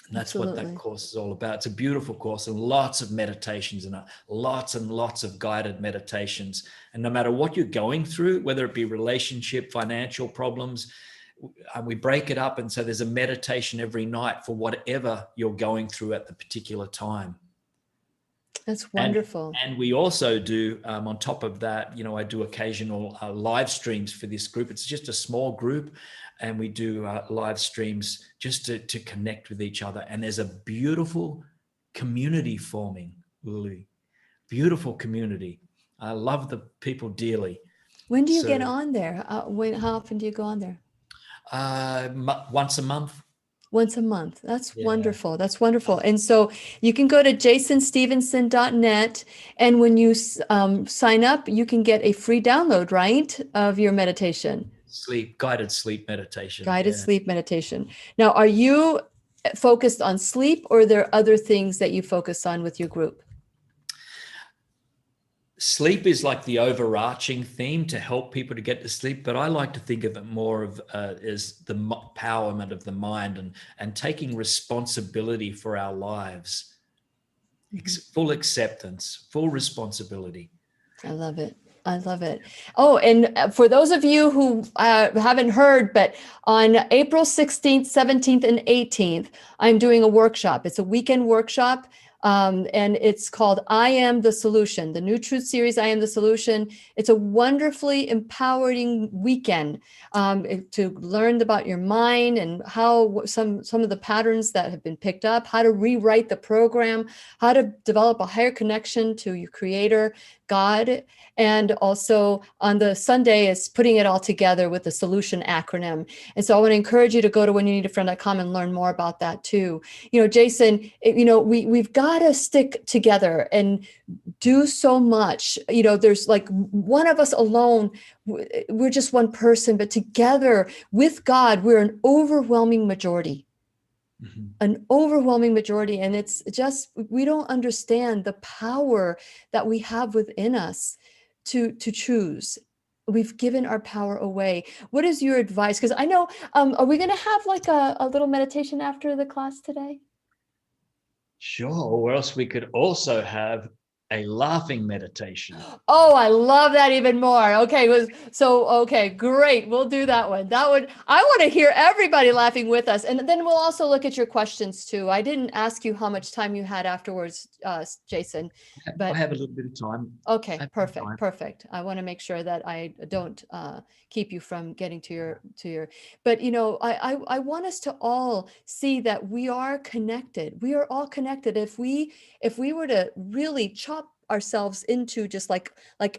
And that's Absolutely. What that course is all about. It's a beautiful course, and lots of meditations in it, lots and lots of guided meditations. And no matter what you're going through, whether it be relationship, financial problems, we break it up. And so there's a meditation every night for whatever you're going through at the particular time. That's wonderful. And we also do, on top of that, I do occasional live streams for this group. It's just a small group, and we do live streams just to connect with each other. And there's a beautiful community forming, Lily. Beautiful community. I love the people dearly. When do you get on there? How often do you go on there? Once a month. Once a month. That's wonderful. That's wonderful. And so you can go to jasonstephenson.net, and when you sign up, you can get a free download, right, of your meditation. Guided sleep meditation. Guided sleep meditation. Now, are you focused on sleep, or are there other things that you focus on with your group? Sleep is like the overarching theme to help people to get to sleep, but I like to think of it more of as the empowerment of the mind and taking responsibility for our lives. Full acceptance, full responsibility. I love it. I love it. Oh, and for those of you who haven't heard, but on April 16th, 17th, and 18th, I'm doing a workshop. It's a weekend workshop. And it's called I Am the Solution, the New Truth series, I Am the Solution. It's a wonderfully empowering weekend to learn about your mind and how some of the patterns that have been picked up, how to rewrite the program, how to develop a higher connection to your creator, God. And also on the Sunday is putting it all together with the solution acronym. And so I want to encourage you to go to whenyounneedafriend.com and learn more about that too. Jason, we've got to stick together and do so much. There's like one of us alone, we're just one person, but together with God, we're an overwhelming majority. An overwhelming majority. And it's just, we don't understand the power that we have within us to choose. We've given our power away. What is your advice? Because I know, are we going to have like a little meditation after the class today? Sure. Or else we could also have a laughing meditation. Oh, I love that even more. Okay, okay, great. We'll do that one. I want to hear everybody laughing with us. And then we'll also look at your questions too. I didn't ask you how much time you had afterwards, Jason, but I have a little bit of time. Okay, perfect. I want to make sure that I don't keep you from getting to your, but I want us to all see that we are connected. We are all connected. If we were to really chop ourselves into just like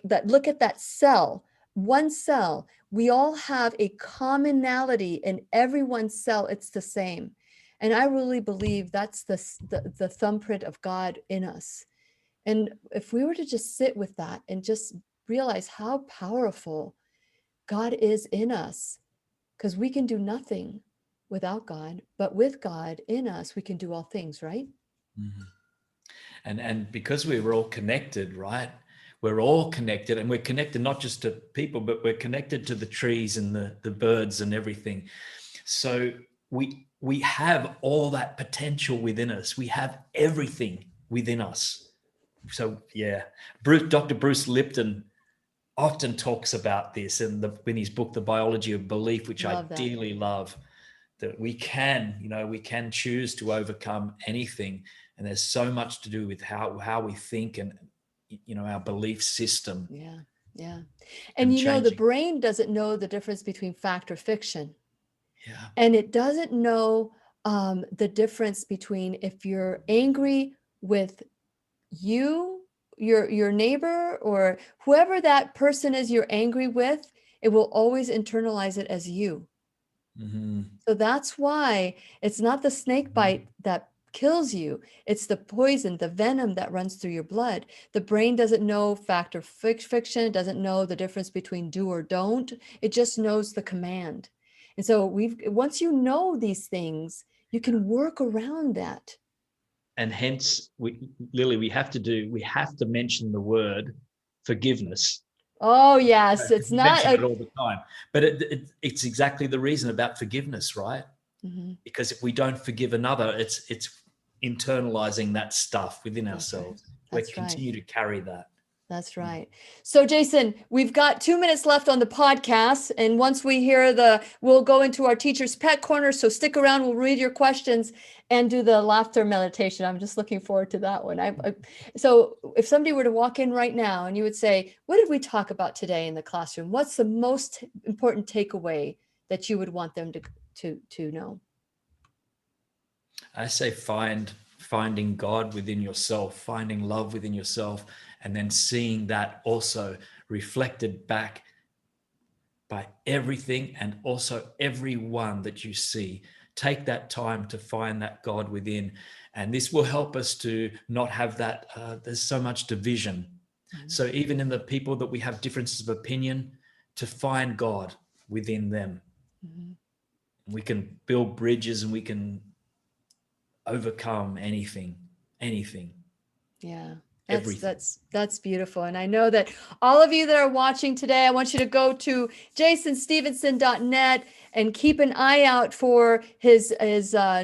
that, look at that cell, one cell, we all have a commonality in every one cell. It's the same. And I really believe that's the thumbprint of God in us. And if we were to just sit with that and just realize how powerful God is in us, because we can do nothing without God, but with God in us, we can do all things, right? Mm-hmm. And because we were all connected, right? We're all connected, and we're connected not just to people, but we're connected to the trees and the birds and everything. So we have all that potential within us. We have everything within us. So yeah, Dr. Bruce Lipton often talks about this in his book, The Biology of Belief, which I dearly love, that we can choose to overcome anything. And there's so much to do with how we think and, our belief system. Yeah. And the brain doesn't know the difference between fact or fiction. Yeah. And it doesn't know the difference between if you're angry with your neighbor, or whoever that person is you're angry with, it will always internalize it as you. Mm-hmm. So that's why it's not the snake bite that kills you. It's the poison, the venom that runs through your blood. The brain doesn't know fact or fiction. It doesn't know the difference between do or don't. It just knows the command. And so once you know these things, you can work around that. And hence, Lily, we have to mention the word forgiveness. Oh yes, it's not it all the time, but it's exactly the reason about forgiveness, right? Mm-hmm. Because if we don't forgive another, it's internalizing that stuff within ourselves. We continue to carry that. That's right. So Jason, we've got 2 minutes left on the podcast. And once we hear we'll go into our teacher's pet corner. So stick around, we'll read your questions and do the laughter meditation. I'm just looking forward to that one. So if somebody were to walk in right now and you would say, what did we talk about today in the classroom? What's the most important takeaway that you would want them to know? I say finding God within yourself, finding love within yourself, and then seeing that also reflected back by everything and also everyone that you see. Take that time to find that God within. And this will help us to not have that, there's so much division. Mm-hmm. So even in the people that we have differences of opinion, to find God within them. Mm-hmm. We can build bridges and we can overcome anything. Yeah. Everything. That's beautiful. And I know that all of you that are watching today, I want you to go to jasonstephenson.net and keep an eye out for his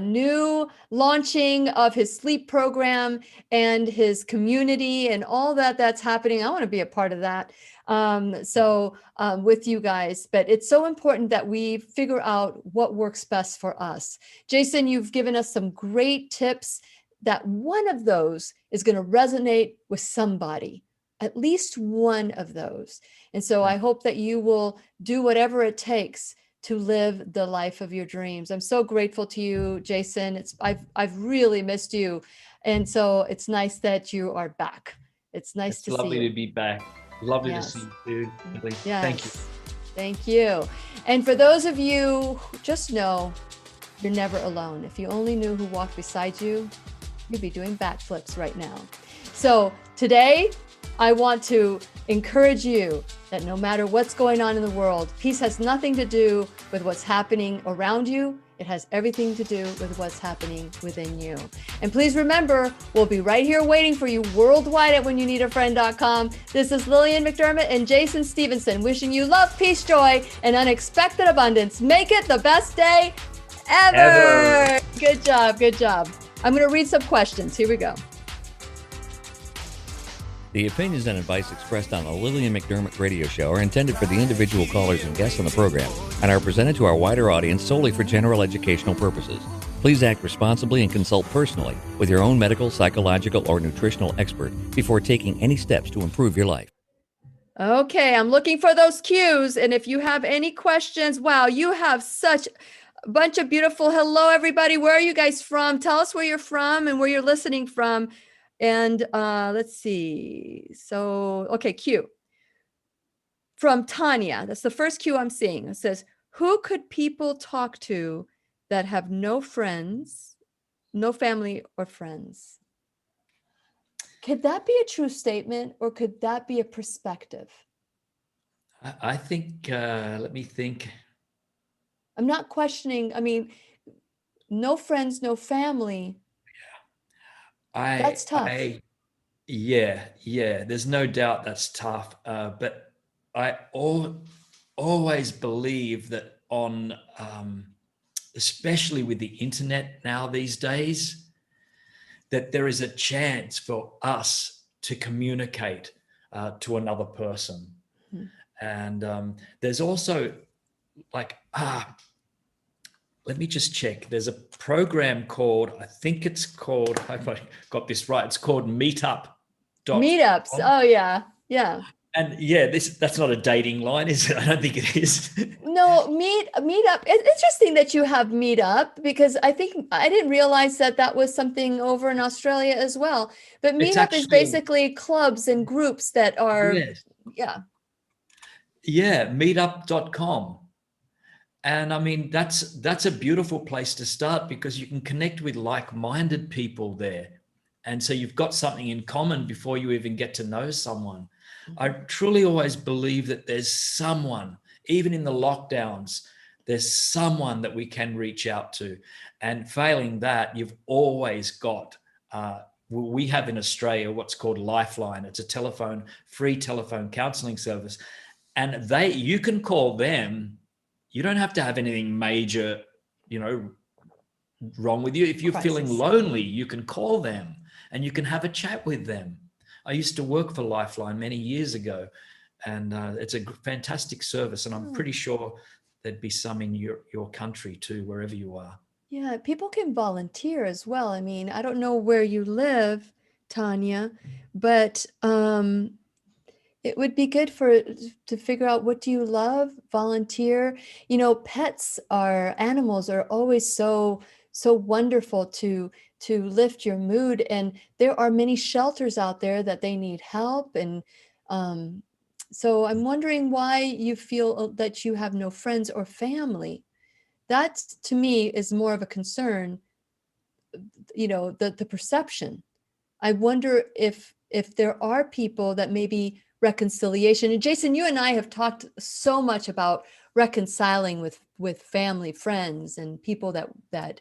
new launching of his sleep program and his community and all that's happening. I want to be a part of that. With you guys, but it's so important that we figure out what works best for us. Jason, you've given us some great tips, that one of those is going to resonate with somebody, at least one of those. And so I hope that you will do whatever it takes to live the life of your dreams. I'm so grateful to you, Jason. I've really missed you. And so it's nice that you are back. It's nice to see you. It's lovely to be back. Lovely Yes. to see you, dude. Yes. Thank you. Thank you. And for those of you, just know you're never alone. If you only knew who walked beside you, you'd be doing backflips right now. So today, I want to encourage you that no matter what's going on in the world, peace has nothing to do with what's happening around you. It has everything to do with what's happening within you. And please remember, we'll be right here waiting for you worldwide at whenyounneedafriend.com. This is Lillian McDermott and Jason Stephenson wishing you love, peace, joy, and unexpected abundance. Make it the best day ever. Good job. Good job. I'm going to read some questions. Here we go. The opinions and advice expressed on the Lillian McDermott radio show are intended for the individual callers and guests on the program and are presented to our wider audience solely for general educational purposes. Please act responsibly and consult personally with your own medical, psychological, or nutritional expert before taking any steps to improve your life. Okay, I'm looking for those cues. And if you have any questions, wow, you have such a bunch of beautiful, hello, everybody. Where are you guys from? Tell us where you're from and where you're listening from. And let's see. So, okay, Q. From Tanya. That's the first Q I'm seeing. It says, who could people talk to that have no friends, no family or friends? Could that be a true statement or could that be a perspective? I think, let me think. I'm not questioning. I mean, no friends, no family. That's tough. Yeah. There's no doubt that's tough. But I always believe that on, especially with the internet now these days, that there is a chance for us to communicate to another person. Mm-hmm. And there's also like, let me just check. There's a program called, I hope I got this right. It's called Meetup. Meetups. Oh yeah. Yeah. And yeah, that's not a dating line, is it? I don't think it is. No, Meetup. It's interesting that you have Meetup because I think I didn't realize that was something over in Australia as well. But Meetup is basically clubs and groups that are, yes. Yeah, meetup.com. And I mean, that's a beautiful place to start because you can connect with like-minded people there. And so you've got something in common before you even get to know someone. Mm-hmm. I truly always believe that there's someone, even in the lockdowns, there's someone that we can reach out to. And failing that, you've always got, we have in Australia what's called Lifeline. It's a free telephone counseling service. And you can call them. You don't have to have anything major, wrong with you. If you're feeling lonely, you can call them and you can have a chat with them. I used to work for Lifeline many years ago, and it's a fantastic service. And I'm pretty sure there'd be some in your country too, wherever you are. Yeah, people can volunteer as well. I mean, I don't know where you live, Tanya, but it would be good to figure out what do you love, volunteer. Animals are always so wonderful to lift your mood. And there are many shelters out there that they need help. And so I'm wondering why you feel that you have no friends or family. That to me is more of a concern, the perception. I wonder if there are people that maybe reconciliation. And Jason, you and I have talked so much about reconciling with family, friends, and people that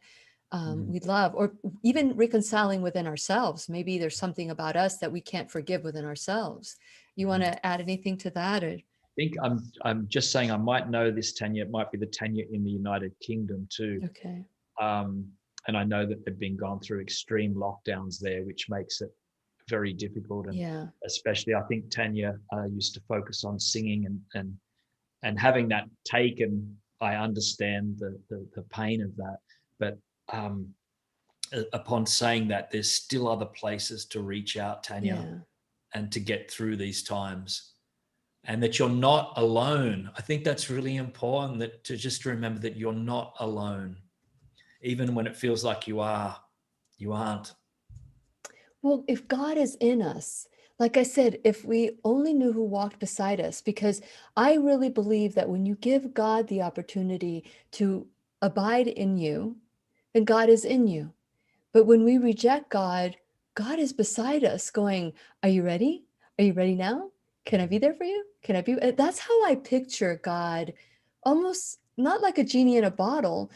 we love, or even reconciling within ourselves. Maybe there's something about us that we can't forgive within ourselves. You want to add anything to that? Or? think I'm just saying I might know this Tanya. It might be the Tanya in the United Kingdom too. Okay. And I know that they've been gone through extreme lockdowns there, which makes it very difficult. And Yeah. especially, I think Tanya used to focus on singing and having that taken. I understand the pain of that, but upon saying that, there's still other places to reach out, Tanya, Yeah. and to get through these times, and that you're not alone. I think that's really important, that to just remember that you're not alone, even when it feels like you are. You aren't. Well, if God is in us, like I said, if we only knew who walked beside us, because I really believe that when you give God the opportunity to abide in you, then God is in you. But when we reject God, God is beside us going, are you ready? Are you ready now? Can I be there for you? Can I be? That's how I picture God, almost not like a genie in a bottle,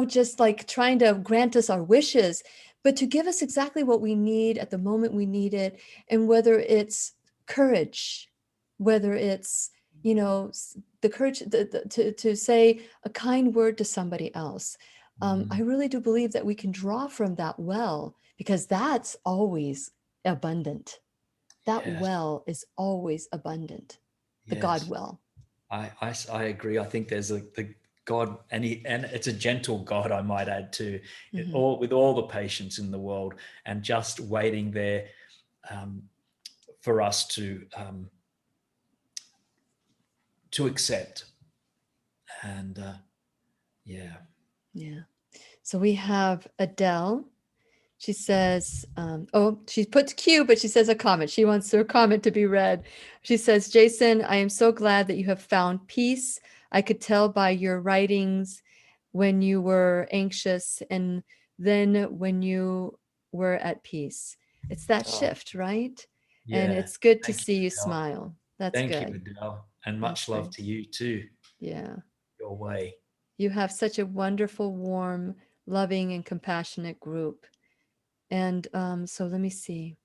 just like trying to grant us our wishes, but to give us exactly what we need at the moment we need it. And whether it's courage, whether it's, the courage to say a kind word to somebody else. I really do believe that we can draw from that well, because that's always abundant. That Yes. well is always abundant. The Yes. God well. I agree. I think there's the God, and it's a gentle God, I might add too, with all the patience in the world, and just waiting there for us to accept. And yeah. So we have Adele. She says, she puts Q, but she says a comment. She wants her comment to be read. She says, Jason, I am so glad that you have found peace. I could tell by your writings when you were anxious and then when you were at peace. It's that shift, right? Yeah. And it's good to Thank see you Adele. smile. That's Thank good. you, Adele. And much love to you too. Yeah. Your way. You have such a wonderful, warm, loving, and compassionate group. And so let me see.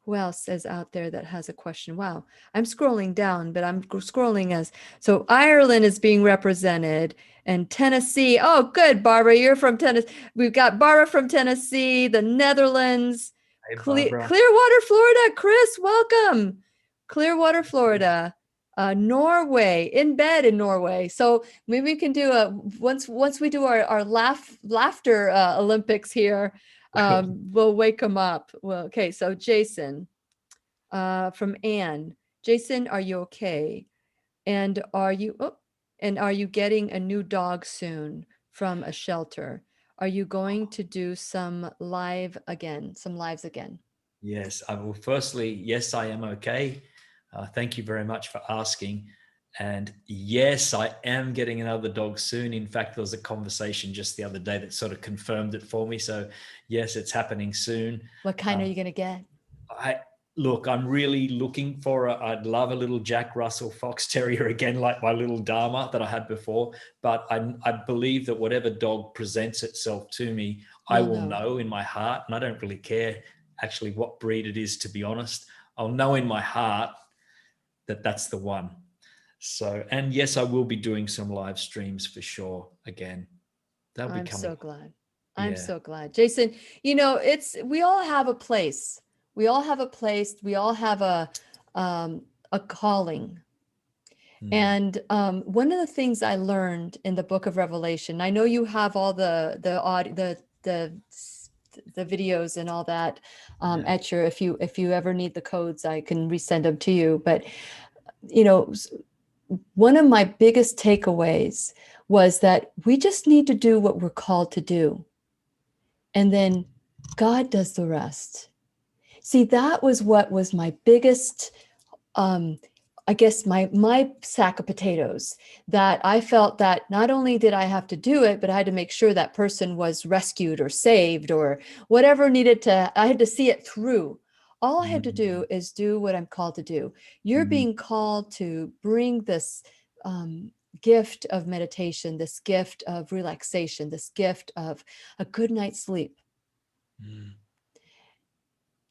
Who else is out there that has a question? Wow, I'm scrolling down, but I'm scrolling so Ireland is being represented, and Tennessee. Oh, good, Barbara, you're from Tennessee. We've got Barbara from Tennessee, the Netherlands, Hey, Barbara. Clearwater, Florida. Chris, welcome. Clearwater, Florida. Norway, in bed in Norway. So maybe we can do once we do our laughter Olympics here. We'll wake them up. Well, okay. So Jason, from Anne. Jason, are you okay? And are you getting a new dog soon from a shelter? Are you going to do some lives again? Yes, I will. Firstly, yes, I am okay. Thank you very much for asking. And yes, I am getting another dog soon. In fact, there was a conversation just the other day that sort of confirmed it for me. So yes, it's happening soon. What kind are you going to get? I'm really looking for I'd love a little Jack Russell Fox Terrier again, like my little Dharma that I had before. But I believe that whatever dog presents itself to me, I will know in my heart. And I don't really care actually what breed it is, to be honest. I'll know in my heart that that's the one. So, and yes, I will be doing some live streams for sure again. I'm so glad. I'm so glad. Jason, we all have a place. We all have a place. We all have a calling. And one of the things I learned in the book of Revelation, I know you have all the videos and all that at your, if you ever need the codes, I can resend them to you. But, one of my biggest takeaways was that we just need to do what we're called to do. And then God does the rest. See, that was what was my biggest, I guess my sack of potatoes, that I felt that not only did I have to do it, but I had to make sure that person was rescued or saved or whatever I had to see it through. All I had to do is do what I'm called to do. You're being called to bring this gift of meditation, this gift of relaxation, this gift of a good night's sleep.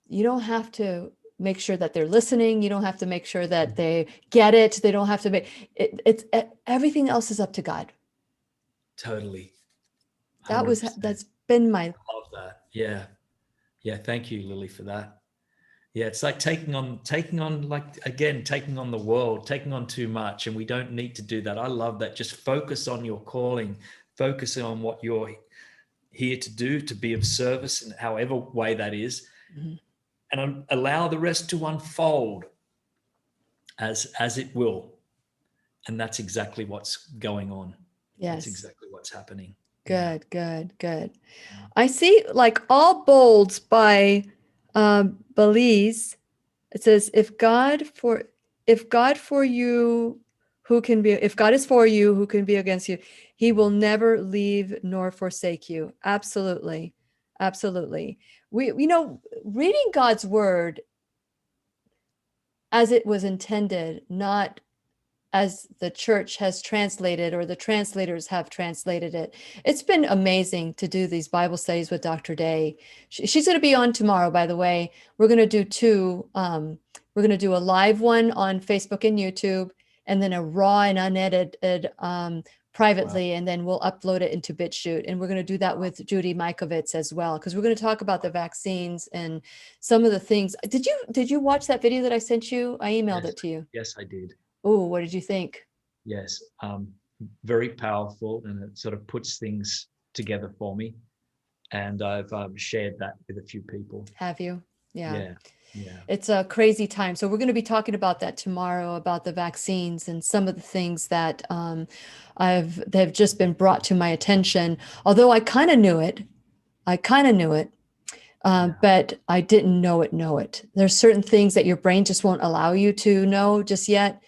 You don't have to make sure that they're listening. You don't have to make sure that they get it. They don't have to make it. It's everything else is up to God. Totally. 100%. 100%. That's been my. I love that. Yeah. Yeah. Thank you, Lily, for that. Yeah. It's like taking on the world, taking on too much. And we don't need to do that. I love that. Just focus on your calling, focusing on what you're here to do, to be of service in however way that is. Mm-hmm. And allow the rest to unfold as it will. And that's exactly what's going on. Yes. That's exactly what's happening. Good, good, good. I see like all bolds by Belize. It says, if God for you, who can be, if God is for you, who can be against you? He will never leave nor forsake you. Absolutely. Absolutely. Reading God's word as it was intended, not as the church has translated or the translators have translated it. It's been amazing to do these Bible studies with Dr. Day. She's going to be on tomorrow, by the way. We're going to do two. We're going to do a live one on Facebook and YouTube, and then a raw and unedited privately, and then we'll upload it into BitChute. And we're going to do that with Judy Mikovits as well, because we're going to talk about the vaccines and some of the things. Did you watch that video that I sent you? I emailed it to you. Yes, I did. Oh, what did you think? Yes, very powerful, and it sort of puts things together for me. And I've shared that with a few people. Have you? Yeah. It's a crazy time. So we're going to be talking about that tomorrow, about the vaccines and some of the things that have just been brought to my attention. Although I kind of knew it, but I didn't know it. There's certain things that your brain just won't allow you to know just yet.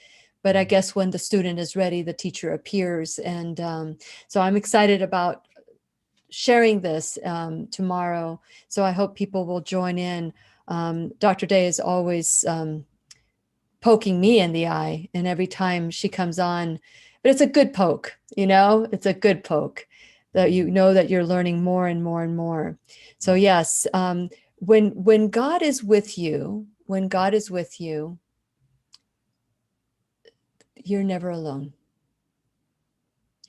But I guess when the student is ready, the teacher appears. And so I'm excited about sharing this tomorrow. So I hope people will join in. Dr. Day is always poking me in the eye, and every time she comes on, but it's a good poke, it's a good poke that that you're learning more and more and more. So yes, when God is with you, you're never alone.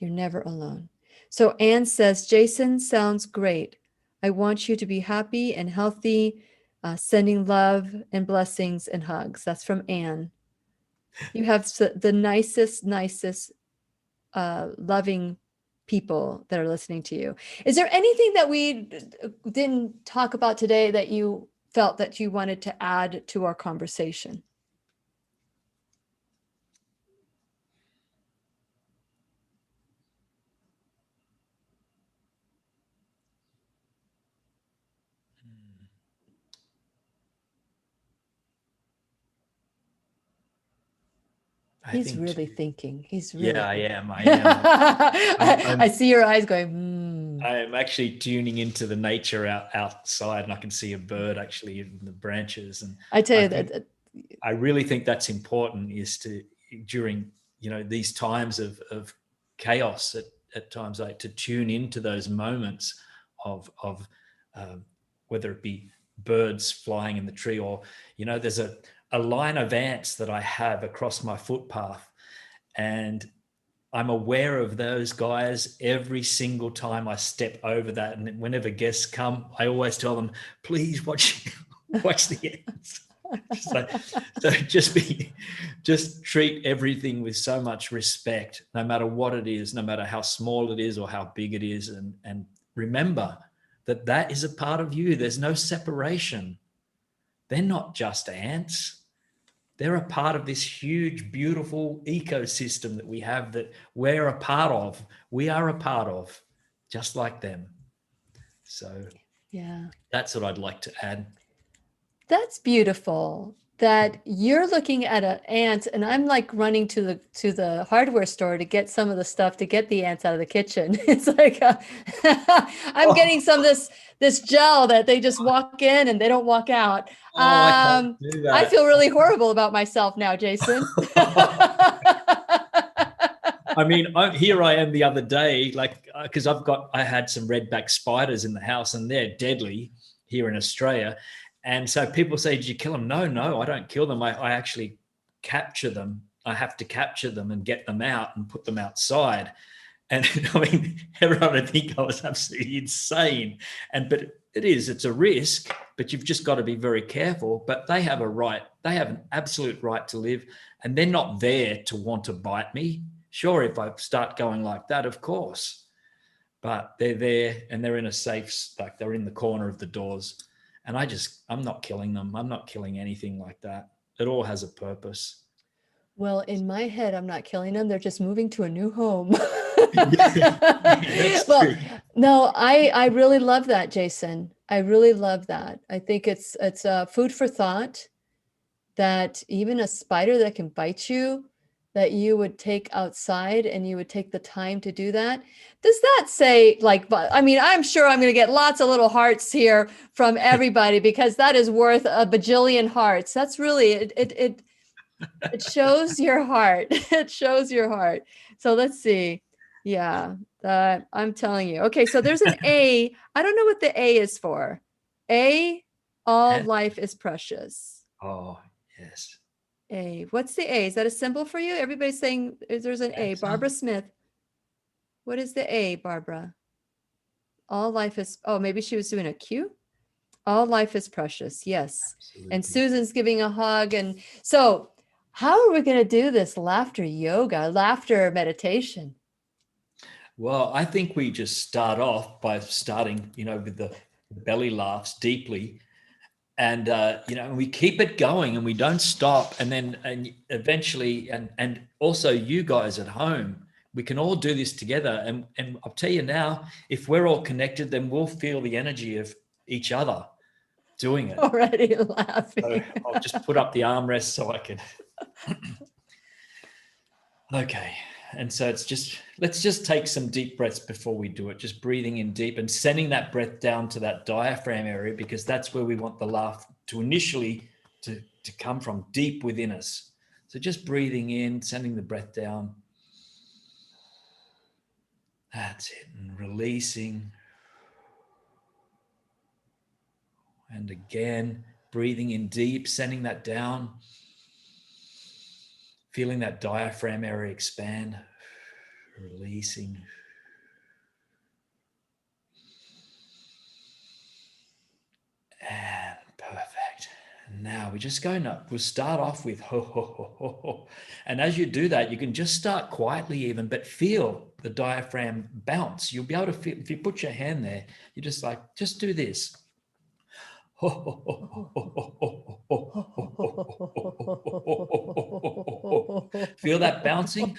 You're never alone. So Anne says, Jason sounds great. I want you to be happy and healthy. Sending love and blessings and hugs. That's from Anne. You have the nicest, loving people that are listening to you. Is there anything that we didn't talk about today that you felt that you wanted to add to our conversation? He's really thinking. Yeah, I am. I see your eyes going, I am actually tuning into the nature outside, and I can see a bird actually in the branches. And I tell you I really think that's important, is to, during, these times of chaos at times, like to tune into those moments of whether it be birds flying in the tree, or, there's a line of ants that I have across my footpath, and I'm aware of those guys every single time I step over that. And whenever guests come, I always tell them, please watch the ants. Just treat everything with so much respect, no matter what it is, no matter how small it is or how big it is. And remember that is a part of you. There's no separation. They're not just ants. They're a part of this huge, beautiful ecosystem that we have, that we're a part of. We are a part of, just like them. So yeah, that's what I'd like to add. That's beautiful. That you're looking at an ant, and I'm like running to the hardware store to get some of the stuff to get the ants out of the kitchen. It's like I'm getting some of this gel that they just walk in and they don't walk out. I can't do that. I feel really horrible about myself now, Jason. I mean, here I am the other day, like, because I had some redback spiders in the house and they're deadly here in Australia. And so people say, did you kill them? No, I don't kill them. I actually capture them. I have to capture them and get them out and put them outside. And I mean, everyone would think I was absolutely insane. But it's a risk, but you've just got to be very careful. But they have a right, they have an absolute right to live, and they're not there to want to bite me. Sure, if I start going like that, of course, but they're there and they're in a safe, like they're in the corner of the doors. And I'm not killing them. I'm not killing anything like that. It all has a purpose. Well, in my head, I'm not killing them. They're just moving to a new home. That's well, true. no, I really love that, Jason. I really love that. I think it's food for thought that even a spider that can bite you, that you would take outside and you would take the time to do that. Does that say, like, I mean, I'm sure I'm going to get lots of little hearts here from everybody because that is worth a bajillion hearts. That's really, it shows your heart. It shows your heart. So let's see. Yeah, I'm telling you. Okay, so there's an A. I don't know what the A is for. A, all life is precious. Oh, yes. A. What's the A? Is that a symbol for you? Everybody's saying there's an A. Barbara Smith. What is the A, Barbara? All life is, oh, maybe she was doing a Q? All life is precious. Yes. Absolutely. And Susan's giving a hug. And so how are we going to do this laughter yoga, laughter meditation? Well, I think we just start off by starting, with the belly laughs deeply. And, we keep it going and we don't stop. And eventually, and also you guys at home, we can all do this together. And I'll tell you now, if we're all connected, then we'll feel the energy of each other doing it. Already laughing. So I'll just put up the armrest so I can. Okay. And so let's just take some deep breaths before we do it. Just breathing in deep and sending that breath down to that diaphragm area, because that's where we want the laugh to initially to come from, deep within us. So just breathing in, sending the breath down. That's it. And releasing. And again, breathing in deep, sending that down. Feeling that diaphragm area expand, releasing. And perfect. Now we're just going up. We'll start off with ho, ho, ho, ho, ho. And as you do that, you can just start quietly even, but feel the diaphragm bounce. You'll be able to feel, if you put your hand there, you just do this. Feel that bouncing?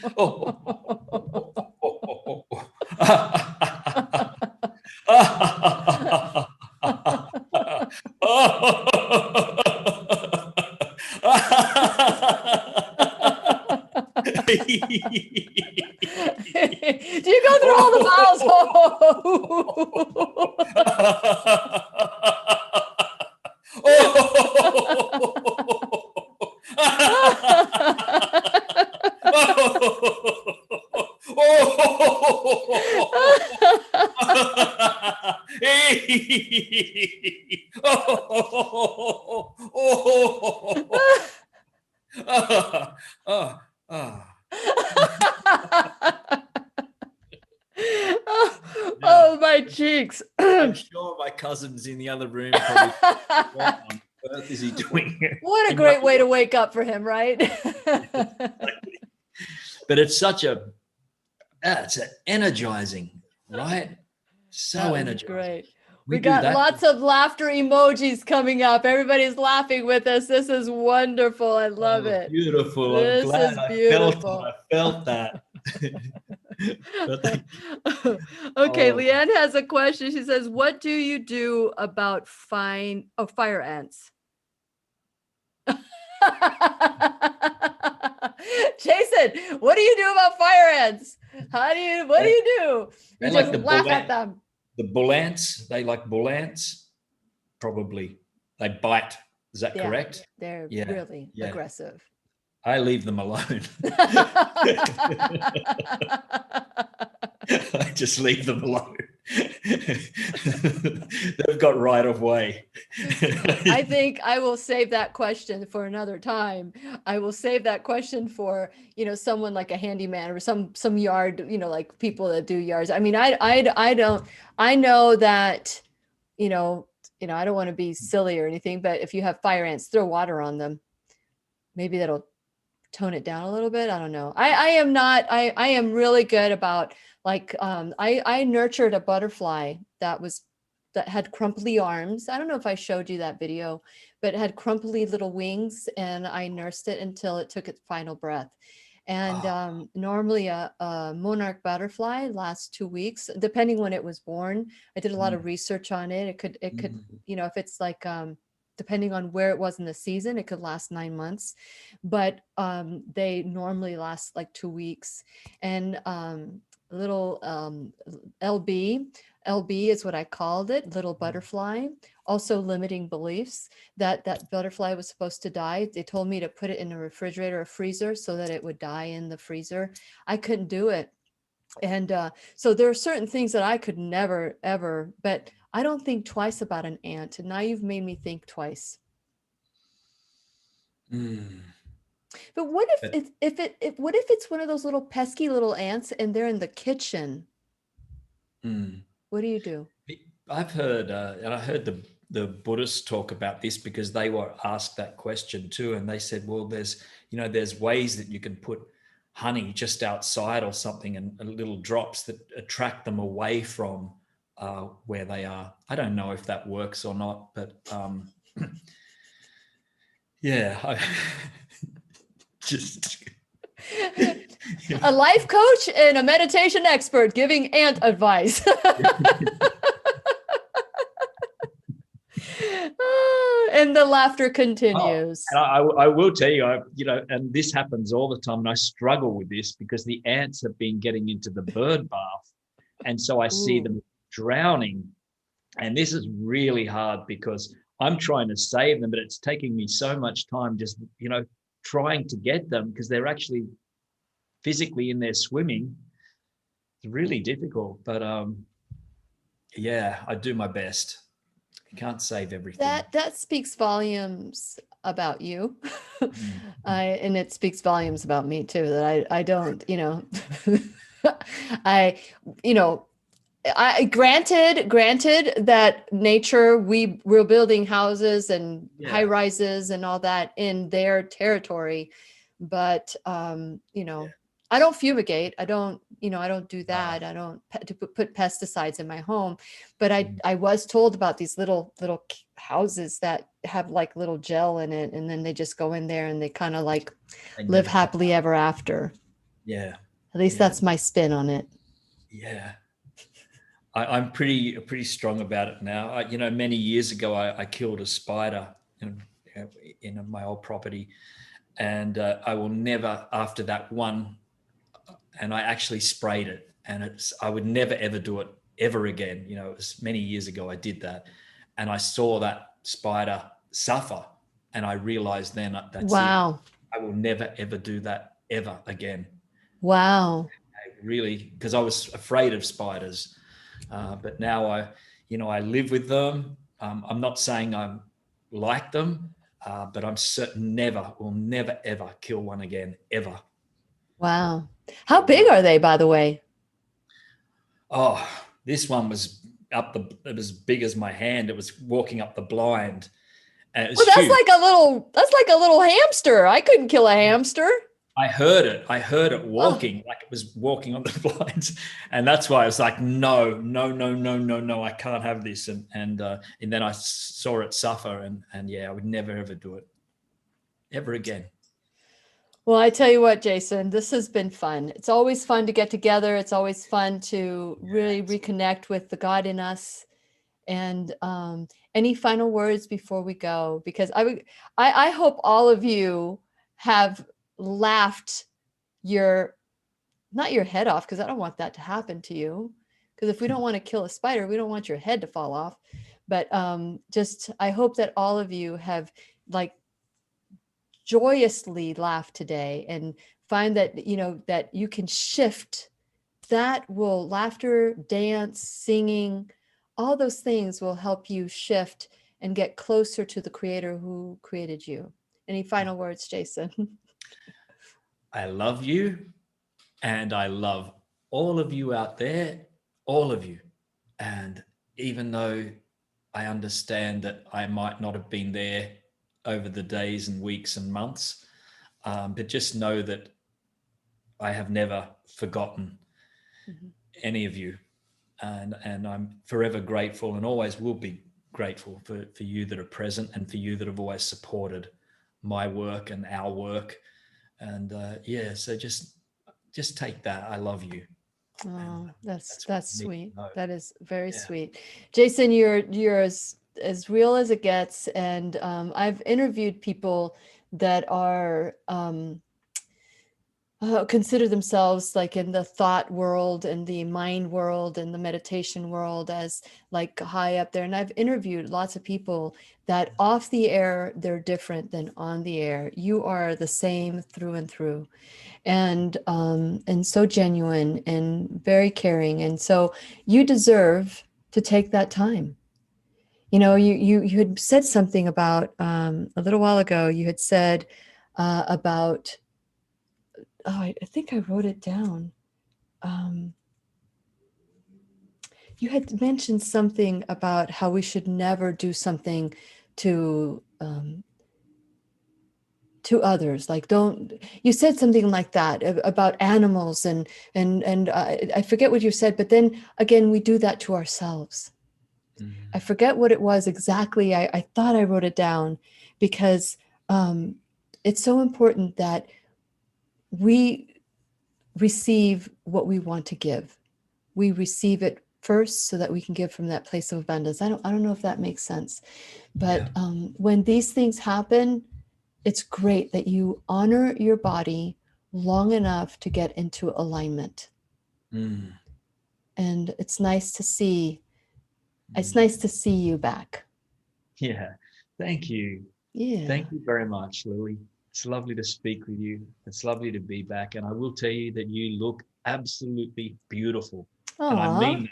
Do you go through all the Oh, my cheeks. I'm sure my cousin's in the other room. Probably, what on earth is he doing here? What a great way to wake up for him, right? But it's it's energizing, right? So energizing. Great. We got lots of laughter emojis coming up. Everybody's laughing with us. This is wonderful. I love it. Beautiful. This I'm glad is beautiful. I felt that. Okay, Leanne has a question. She says, what do you do about fire ants? Jason, what do you do about fire ants? What do you do? You just laugh at them. The bull ants, they like bull ants, probably. They bite. Is that correct? They're really aggressive. I leave them alone. I just leave them alone. They've got right of way. I think I will save that question for another time. I will save that question for, someone like a handyman or some yard, like people that do yards. I mean, I don't, I know that, I don't want to be silly or anything, but if you have fire ants, throw water on them. Maybe that'll tone it down a little bit. I don't know. I am really good about I nurtured a butterfly that had crumply arms. I don't know if I showed you that video, but it had crumply little wings, and I nursed it until it took its final breath. And normally a monarch butterfly lasts 2 weeks, depending when it was born. I did a lot of research on it. It could, if it's like, depending on where it was in the season, it could last 9 months, but they normally last like 2 weeks. And little LB is what I called it, little butterfly. Also limiting beliefs that butterfly was supposed to die. They told me to put it in a refrigerator or freezer so that it would die in the freezer. I couldn't do it. And so there are certain things that I could never, ever, but I don't think twice about an ant. And now you've made me think twice. But what if what if it's one of those little pesky little ants and they're in the kitchen? What do you do? I've heard, and I heard the Buddhists talk about this because they were asked that question too. And they said, well, there's ways that you can put honey just outside or something and little drops that attract them away from where they are. I don't know if that works or not, but yeah, just a life coach and a meditation expert giving ant advice. And the laughter continues. And I will tell you, and this happens all the time, and I struggle with this because the ants have been getting into the bird bath, and so I see them drowning, and this is really hard because I'm trying to save them, but it's taking me so much time just trying to get them because they're actually physically in there swimming. It's really difficult, but yeah, I do my best. You can't save everything. That speaks volumes about you. And it speaks volumes about me too, that I don't, I granted that nature, we're building houses and high rises and all that in their territory, but I don't fumigate. I don't do that. I don't put pesticides in my home, but I was told about these little houses that have like little gel in it, and then they just go in there and they kind of like live happily ever after. Yeah. At least that's my spin on it. Yeah. I'm pretty strong about it now. Many years ago, I killed a spider in my old property, and I will never, after that one, and I actually sprayed it, and I would never ever do it ever again. It was many years ago I did that, and I saw that spider suffer, and I realized then that's wow. it. I will never ever do that ever again. Wow. Because I was afraid of spiders. But now I live with them. I'm not saying I like them, but I'm certain will never, ever kill one again, ever. Wow. How big are they, by the way? Oh, this one was it was as big as my hand. It was walking up the blind. And it was that's huge. like a little hamster. I couldn't kill a hamster. I heard it walking, like it was walking on the blinds. And that's why I was like, no, I can't have this. And then I saw it suffer, and yeah, I would never, ever do it ever again. Well, I tell you what, Jason, this has been fun. It's always fun to get together. It's always fun to really reconnect with the God in us. And any final words before we go? Because I hope all of you have laughed not your head off, because I don't want that to happen to you. Because if we don't want to kill a spider, we don't want your head to fall off. But I hope that all of you have joyously laugh today and find that, that you can shift, that will laughter, dance, singing, all those things will help you shift and get closer to the creator who created you. Any final words, Jason? I love you, and I love all of you out there, all of you. And even though I understand that I might not have been there over the days and weeks and months, but just know that I have never forgotten any of you. And I'm forever grateful, and always will be grateful for you that are present, and for you that have always supported my work and our work. And so just take that. I love you. Oh, that's sweet. No. That is very sweet. Jason, you're as real as it gets. And I've interviewed people that are consider themselves like in the thought world and the mind world and the meditation world as like high up there. And I've interviewed lots of people that off the air, they're different than on the air. You are the same through and through. And so genuine and very caring. And so you deserve to take that time. You had said something about a little while ago, you had said about, I think I wrote it down. You had mentioned something about how we should never do something to others. Like, you said something like that about animals and I forget what you said, but then again, we do that to ourselves. Mm-hmm. I forget what it was exactly. I thought I wrote it down because it's so important that we receive what we want to give. We receive it first so that we can give from that place of abundance. I don't know if that makes sense, but when these things happen, it's great that you honor your body long enough to get into alignment. And it's nice to see. It's nice to see you back. Yeah. Thank you. Yeah. Thank you very much, Lily. It's lovely to speak with you. It's lovely to be back. And I will tell you that you look absolutely beautiful. Aww. And I mean that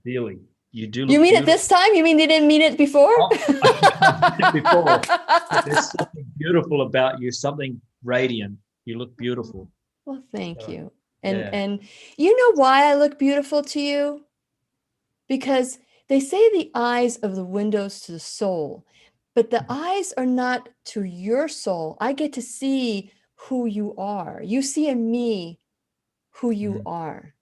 sincerely. You do look You mean beautiful. it this time? You mean they didn't mean it before? I did before. But there's something beautiful about you, something radiant. You look beautiful. Well, thank you. And you know why I look beautiful to you? Because they say the eyes are the windows to the soul. But the eyes are not to your soul. I get to see who you are. You see in me who you are.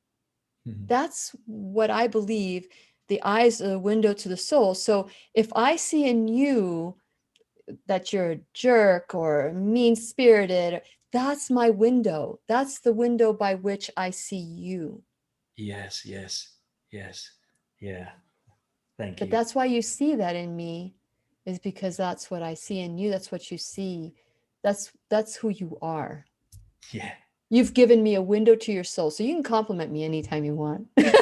That's what I believe. The eyes are the window to the soul. So if I see in you that you're a jerk or mean-spirited, that's my window. That's the window by which I see you. Yes. Yeah. Thank you. But that's why you see that in me. Is because that's what I see in you. That's what you see. That's who you are. Yeah. You've given me a window to your soul. So you can compliment me anytime you want. And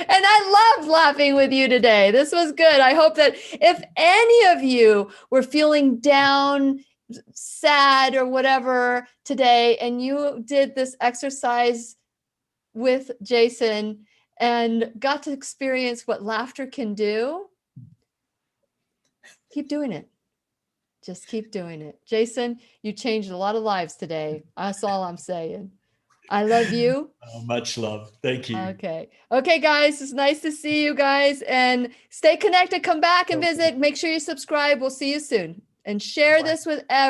I loved laughing with you today. This was good. I hope that if any of you were feeling down, sad, or whatever today, and you did this exercise with Jason and got to experience what laughter can do, keep doing it. Just keep doing it. Jason, you changed a lot of lives today. That's all I'm saying. I love you. Much love. Thank you. Okay, guys. It's nice to see you guys. And stay connected. Come back and visit. Make sure you subscribe. We'll see you soon. And share this with everyone.